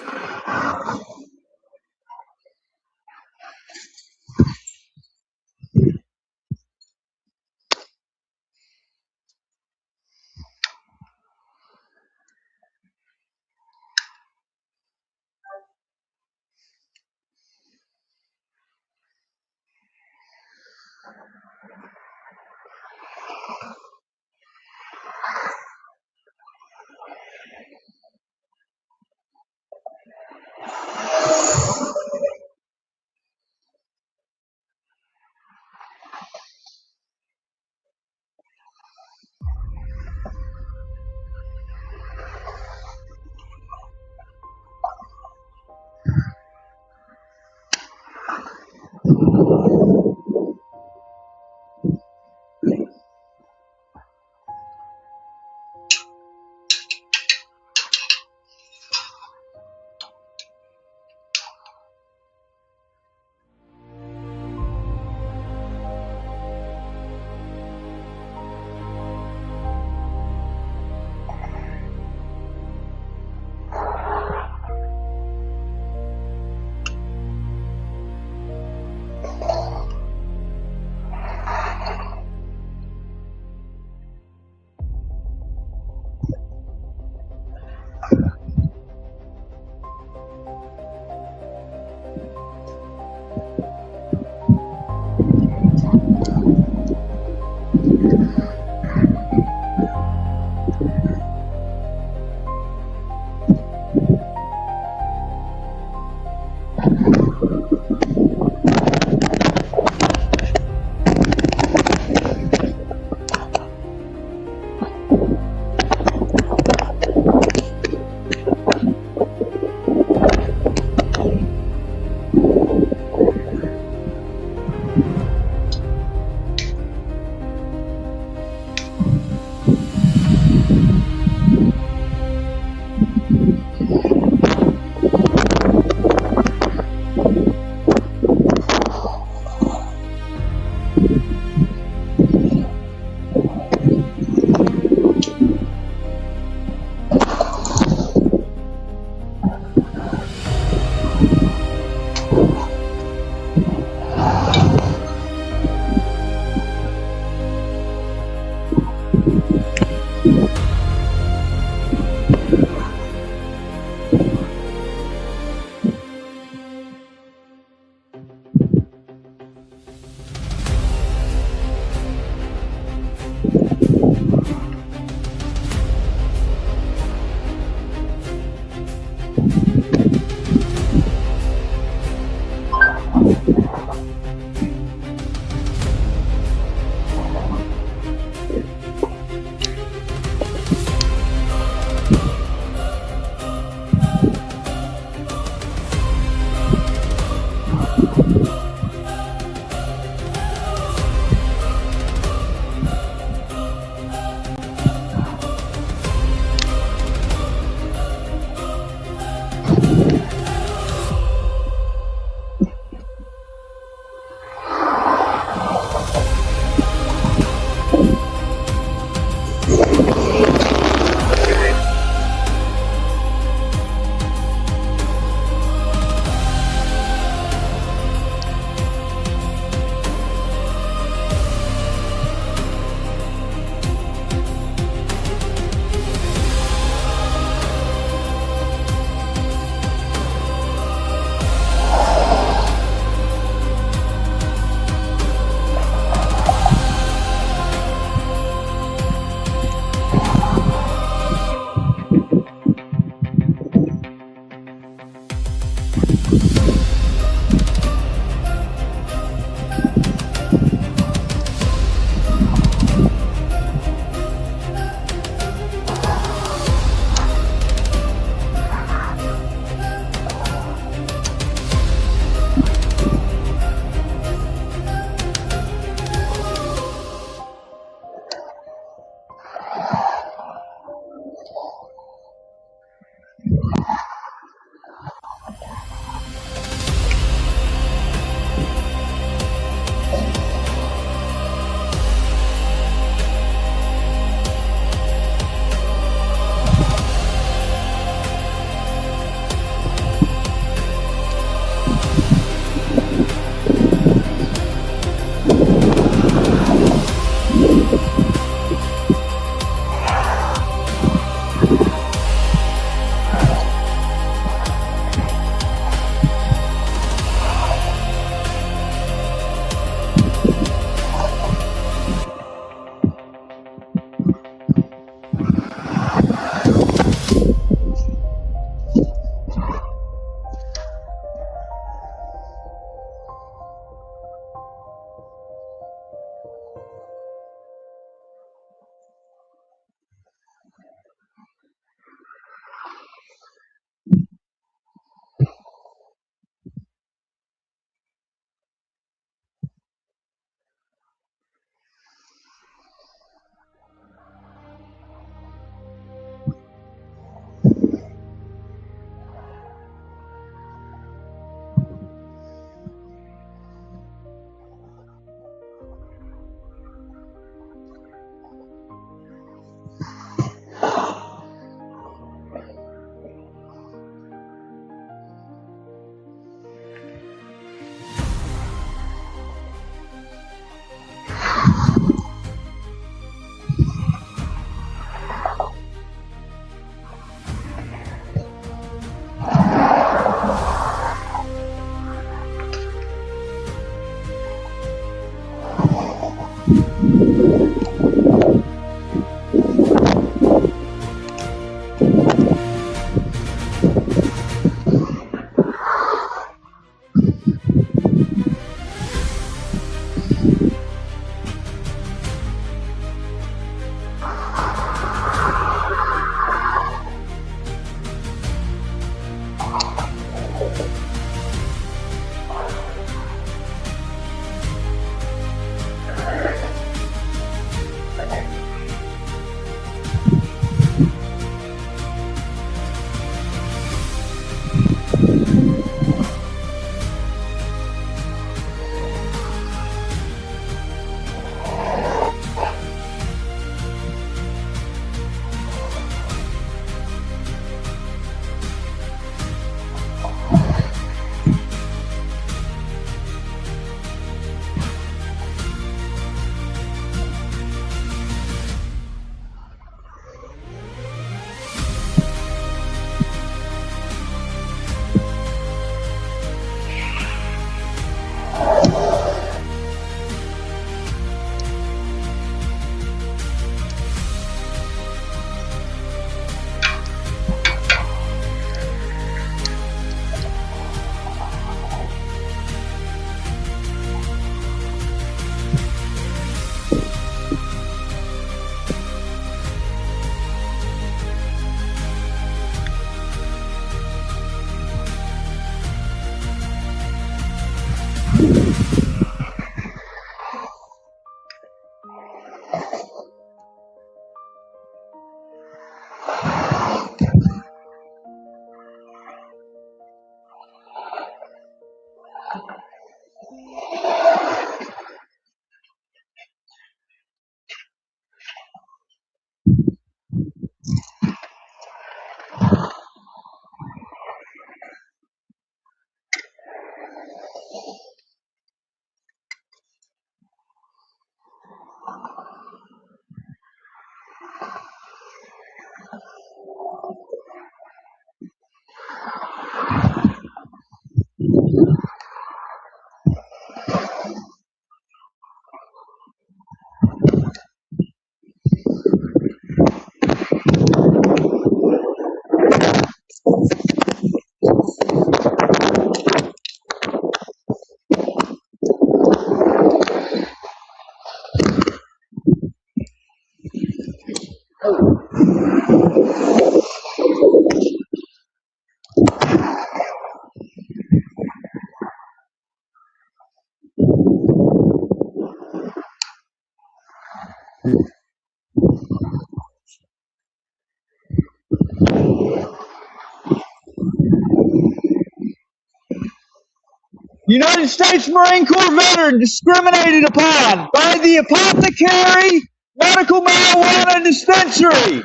United States Marine Corps veteran discriminated upon by the Apothecary Medical Marijuana Dispensary.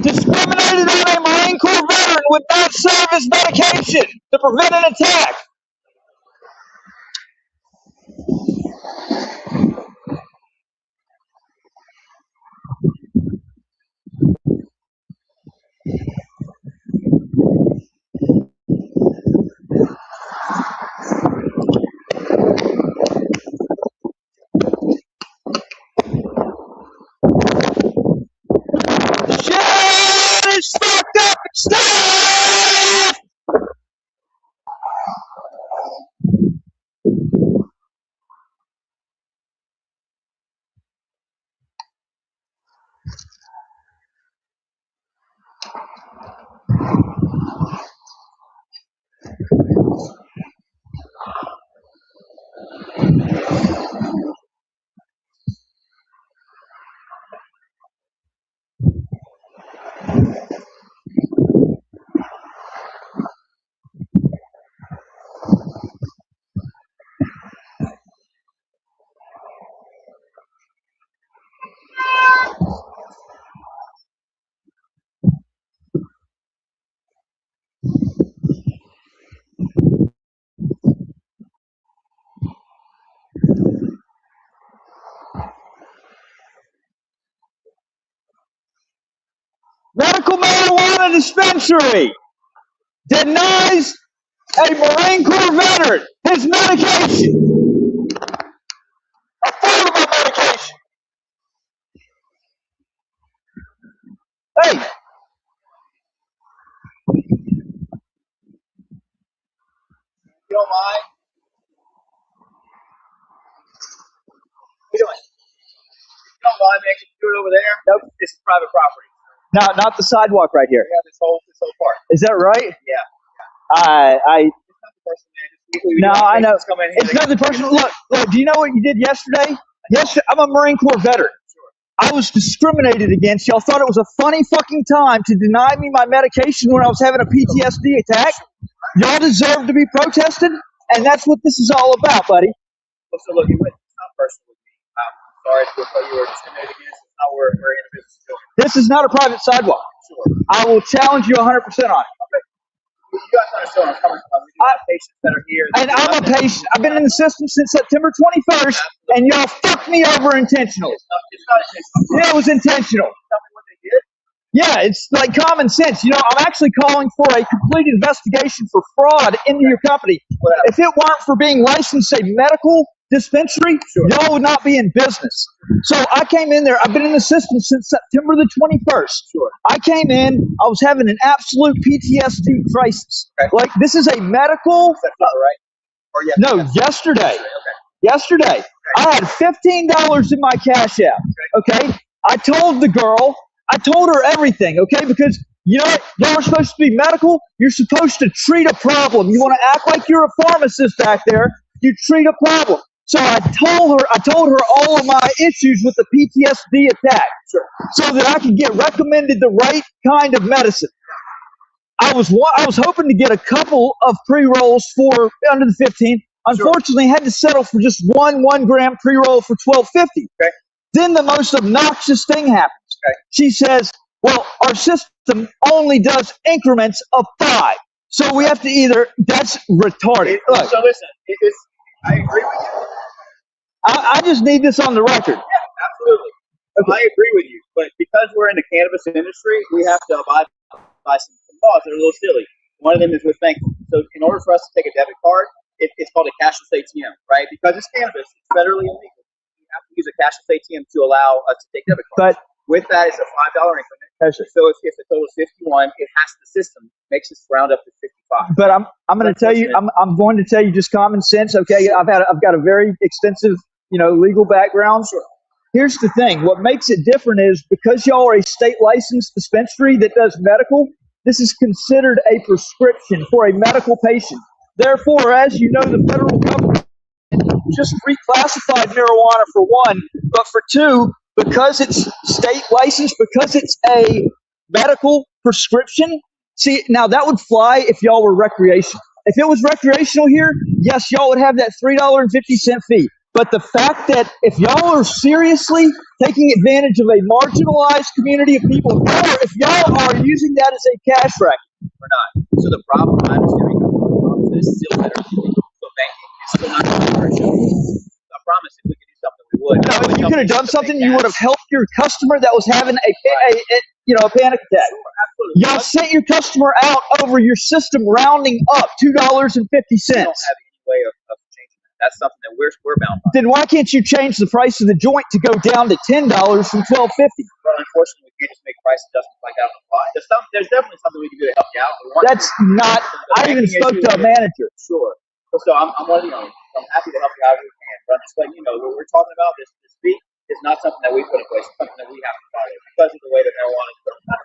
Discriminated on a Marine Corps veteran would not serve as medication to prevent an attack. Shit is fucked up and stuff! Medical Marijuana Dispensary denies a Marine Corps veteran his medication, affordable medication. Hey, You don't mind? What are you doing? You don't mind me actually do it over there? Nope. This is private property. not the sidewalk right here. Yeah, this whole part. Is that right? Yeah. I It's not the person, man. Just no, I know. come in here, It's nothing personal. Look, do you know what you did yesterday? Yesterday, I'm a Marine Corps veteran. I was discriminated against. Y'all thought it was a funny fucking time to deny me my medication when I was having a PTSD attack. Y'all deserve to be protested, and that's what this is all about, buddy. Well, so look, it's not personal with me. I'm sorry to what you were discriminated against. It's not where we're in a business doing. This is not a private sidewalk. Sure. I will challenge you 100% on it. Okay. You guys understand where I'm coming from. We do have patients that are here. And I'm a patient. I've been in the system since September 21st, and y'all fucked me over intentionally. It's not intentional. Yeah, it was intentional. Tell me what they did. Yeah, it's like common sense. You know, I'm actually calling for a complete investigation for fraud into your company. If it weren't for being licensed a medical dispensary, y'all would not be in business. So I came in there. I've been in the system since September the 21st. Sure. I came in. I was having an absolute PTSD crisis. Okay. Like, this is a medical. Is that right? Or No, yesterday. Yesterday. I had $15 in my cash app. Okay. I told the girl. I told her everything. Okay, because you know what? Y'all are supposed to be medical. You're supposed to treat a problem. You want to act like you're a pharmacist back there. You treat a problem. So I told her all of my issues with the PTSD attack, so that I could get recommended the right kind of medicine. I was hoping to get a couple of pre-rolls for under the 15. Unfortunately, had to settle for just one 1 gram pre-roll for $12.50. Okay. Then the most obnoxious thing happens. Okay. She says, "Well, our system only does increments of 5, so we have to either." That's retarded. Look, So listen, I agree with you. I just need this on the record. Yeah, absolutely. I agree with you, but because we're in the cannabis industry, we have to abide by some laws that are a little silly. One of them is with thankful. So in order for us to take a debit card, it's called a cashless ATM, right? Because it's cannabis, it's federally illegal. You have to use a cashless ATM to allow us to take debit cards. But with that, it's a $5 increment. So if the total is 51, it has the system makes us round up to 55. But I'm going to tell you, I'm going to tell you just common sense. Okay, I've got a very extensive, legal background. Sure. here's the thing. What makes it different is because y'all are a state licensed dispensary that does medical, this is considered a prescription for a medical patient. Therefore, as you know, the federal government just reclassified marijuana for one, but for two, because it's state licensed, because it's a medical prescription. See, now that would fly if y'all were recreational. If it was recreational here, yes, y'all would have that $3.50 fee. But the fact that if y'all are seriously taking advantage of a marginalized community of people, if y'all are using that as a cash racket, we're not. So the problem, I understand, the problem is still better. So banking is still not going to be our show. I promise if we could do something, we would. No, if you could have done something, you would have helped your customer that was having a panic attack. Sure, absolutely. Y'all sent your customer out over your system rounding up $2.50. We don't have any way of changing that. That's something that we're bound by. Then why can't you change the price of the joint to go down to $10 from $12.50? Well, unfortunately, we can't just make price adjustments like that on the fly. There's definitely something we can do to help you out. That's not. I even spoke to a manager. Sure. So I'm one of the owners. I'm happy to help you out if we can. But I'm just letting you know what we're talking about. This fee is not something that we put in place. It's something that we have to follow because of the way that marijuana is put on.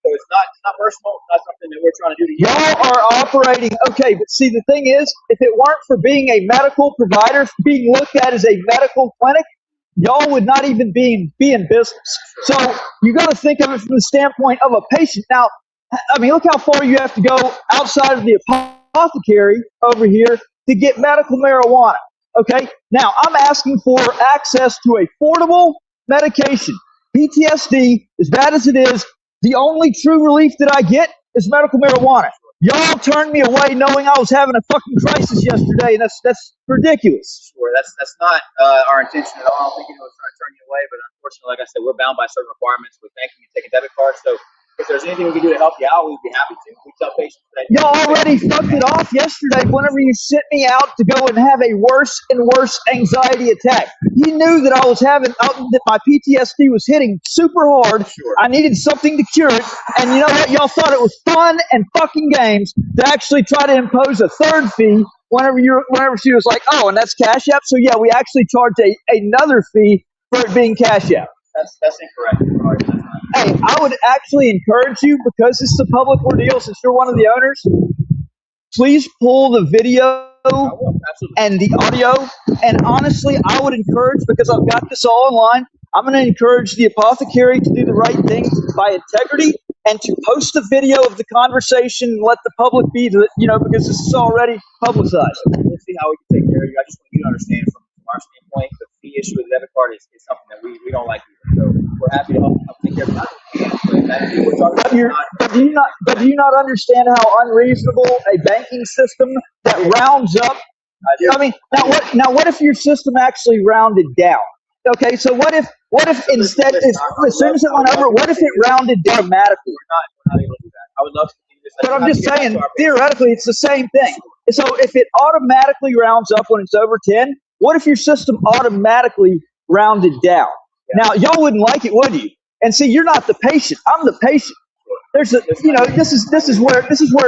So it's not personal. It's not something that we're trying to do to you. Y'all are operating, okay, but see, the thing is, if it weren't for being a medical provider, being looked at as a medical clinic, y'all would not even be in business. So you got to think of it from the standpoint of a patient. Now, I mean, look how far you have to go outside of the apothecary over here to get medical marijuana. Okay, now I'm asking for access to affordable medication. PTSD, as bad as it is, the only true relief that I get is medical marijuana. Y'all turned me away knowing I was having a fucking crisis yesterday, and that's ridiculous. Sure, that's not our intention at all. I don't think anyone was trying to turn you away, but unfortunately, like I said, we're bound by certain requirements with banking and taking debit cards. So if there's anything we can do to help you out, we'd be happy to. We tell patients that. Y'all already fucked it off yesterday whenever you sent me out to go and have a worse and worse anxiety attack. You knew that I was that my PTSD was hitting super hard. Sure. I needed something to cure it. And you know what? Y'all thought it was fun and fucking games to actually try to impose a third fee whenever she was like, oh, and that's Cash App? So yeah, we actually charge another fee for it being Cash App. That's incorrect. Hey, I would actually encourage you, because this is a public ordeal, since you're one of the owners, please pull the video and the audio. And honestly, I would encourage, because I've got this all online, I'm going to encourage the apothecary to do the right thing by integrity and to post a video of the conversation and let the public be, because this is already publicized. We'll see how we can take care of you. I just want you to understand from our standpoint, the fee issue with the debit card is something that we don't like either. So we're happy to help take care of that. But do you not understand how unreasonable a banking system that rounds up? I mean, what if your system actually rounded down? Okay, so what if instead, as soon as it went over, what if it rounded down automatically? We're not able to do that. I would love to do this. But I'm just saying, theoretically, it's the same thing. So if it automatically rounds up when it's over 10, what if your system automatically rounded down? Yeah. Now, y'all wouldn't like it, would you? And see, you're not the patient. I'm the patient. There's a, this is where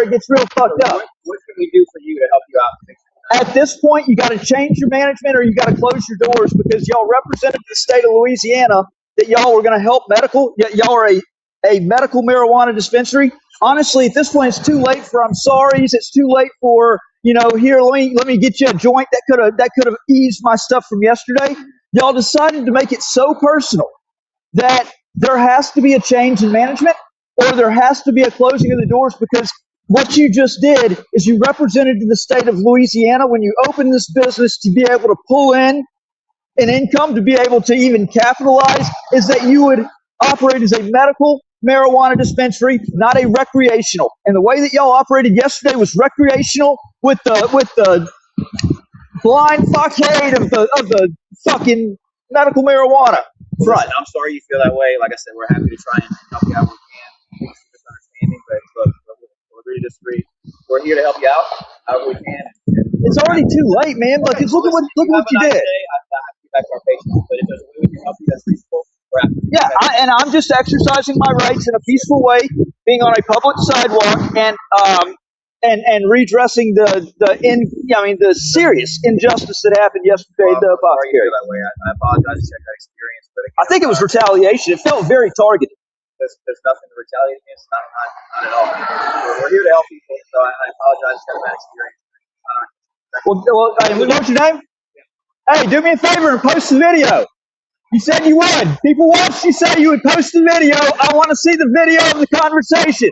it gets real fucked up. What can we do for you to help you out? At this point, you got to change your management, or you got to close your doors, because y'all represented the state of Louisiana that y'all were going to help medical. Y'all are a medical marijuana dispensary. Honestly, at this point, it's too late for I'm sorry's. It's too late for here. Let me get you a joint that could have eased my stuff from yesterday. Y'all decided to make it so personal that there has to be a change in management, or there has to be a closing of the doors, because what you just did is you represented the state of Louisiana when you opened this business to be able to pull in an income, to be able to even capitalize, is that you would operate as a medical marijuana dispensary, not a recreational. And the way that y'all operated yesterday was recreational with the blind facade of the fucking medical marijuana. Right. I'm sorry you feel that way. Like I said, we're happy to try and help you out when we can. Please misunderstanding, but look, we'll agree to disagree. We're here to help you out however we can. It's already too late, man. Look at what you did. I have to get back to our patients, but if there's a way we can help you that's reasonable, we're happy. Yeah, I'm just exercising my rights in a peaceful way, being on a public sidewalk, and redressing the serious injustice that happened yesterday at the Apothecary. That way. I apologize to that experience, but again, I think it was retaliation. It felt very targeted. There's nothing to retaliate against, not at all. We're here to help people, so I apologize for that experience. What's your name? Hey, do me a favor and post the video. You said you would. People watched you say you would post the video. I want to see the video of the conversation.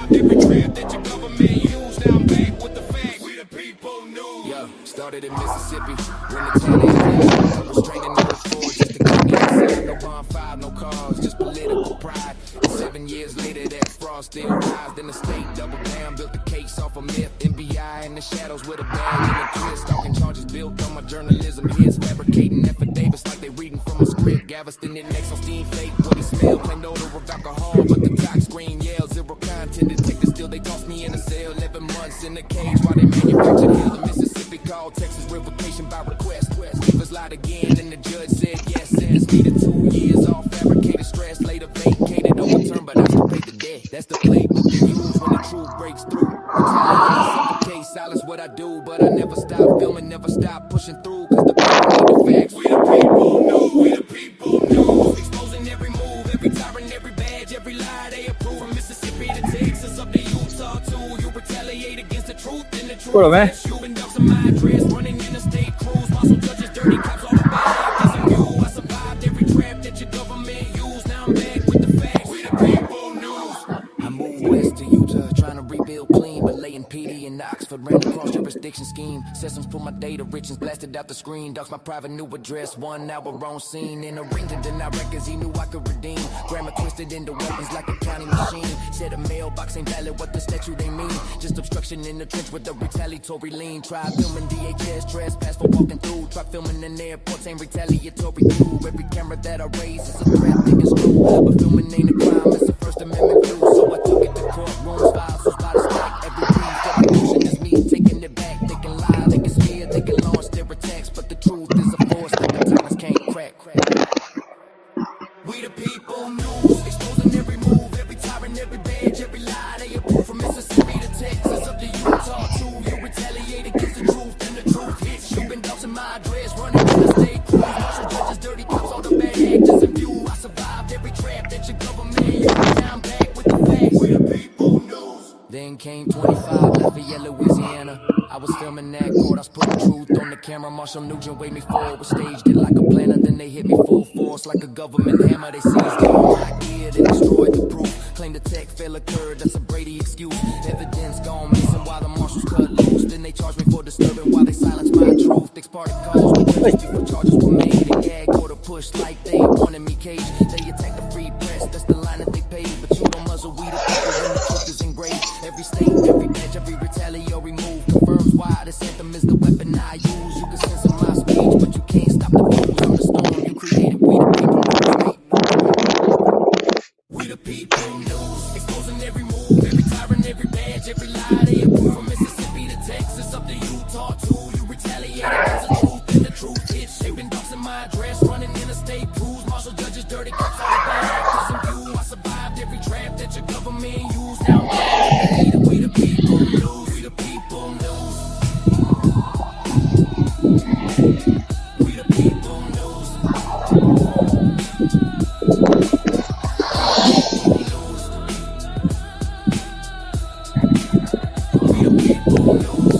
Every trap that your government used, now I'm back with the fam. started in Mississippi when the tornadoes lied. A restraining order for just to keep me outside. No bonfire, no cars, just political pride. And 7 years later, that fraud still rise. Then the state doubled down, built the case off a myth. FBI in the shadows with a badge and a twist. Stalking charges built on my journalism hits. Fabricating affidavits like they reading from a script. Galveston and next on steam fake. What he smelled, claimed odor of alcohol. But the top screen yelled zero content. Detectives still, they tossed me in a cell. 11 months in a cage while they manufactured hell in Mississippi. Called Texas revocation by request. Keepers lied again and the judge said yes. Sentenced me to 2 years off fabricated stress. Later vacated, overturned, but I still paid the debt. That's the playbook they use when the truth breaks through. Retaliate, suffocate, silence what I do. But I never stop filming, never stop pushing through. Cause the people need the facts. We the people know, we the people know. Exposing every move, every tyrant, every badge, every lie they approve. From Mississippi to Texas, up to Utah too. You retaliate against the truth and the truth. What up, man? You been ducks in my dress, running interstate cruise. Muscle judges, dirty cops, all the bad. Cause of you, I survived every trap that your government used. Now I'm back with the facts. We the people news. I moved west to Utah, trying to rebuild clean, but laying PD in Oxford, ran across jurisdiction scheme. Systems pull my data rich and blasted out the screen. Docs my private new address, 1 hour on scene. In a ring to deny records, he knew I could redeem. Grammar twisted into weapons like a county machine. Said a mailbox ain't valid, what the statute they mean. Just obstruction in the trench with a retaliatory lean. Try filming DHS, trespass for walking through. Try filming in airports, ain't retaliatory too. Every camera that I raise is a threat, thick and screw. But filming ain't a crime, it's a First Amendment view. So I took it to courtrooms, files was by the stack. Every brief, every motion is me taking it back. They can lie, they can smear, they can launch their attacks. But the truth is a force that the tyrants can't crack. We the people news, exposing every move, every tyrant, every badge, every lie they approve. From Mississippi to Texas, up to Utah too. You retaliate against the truth and the truth hits you. Been dousing my address, running in the state cruise. Marshal judges, dirty cops, all the bad actors in view. I survived every trap that your government used. Now I'm back with the facts. We the people news. Then came 25, Lafayette, Louisiana. I was filming that court, I was putting truth on the camera. Marshall Nugent waved me forward, staged it like a planner. Then they hit me full force like a government hammer. They seized all my gear, they destroyed the proof. Claimed the tech fail occurred, that's a Brady excuse. Evidence gone missing while the marshals cut loose. Then they charged me for disturbing while they silenced my truth. They party calls with judges before charges were made. They gag or to push like they wanted me caged. They attack the free press, that's the line that they paid. But you don't muzzle, we the people when the truth is engraved. Every state, every badge, every retaliatory move confirms why this anthem is the weapon I use. You can censor my speech, but you can't stop the views. I'm the storm you created, we the people news. We the people news, exposing every move, every tyrant, every badge, every lie they approve. From Mississippi to Texas, up to Utah too. You retaliate against the truth and the truth hits you. Been doxing my address, running interstate cruise. Marshal judges, dirty cops, all the bad actors in view. I survived every trap that your government used. Now I'm back. We the people news, we the people news. We the people news. We the people news.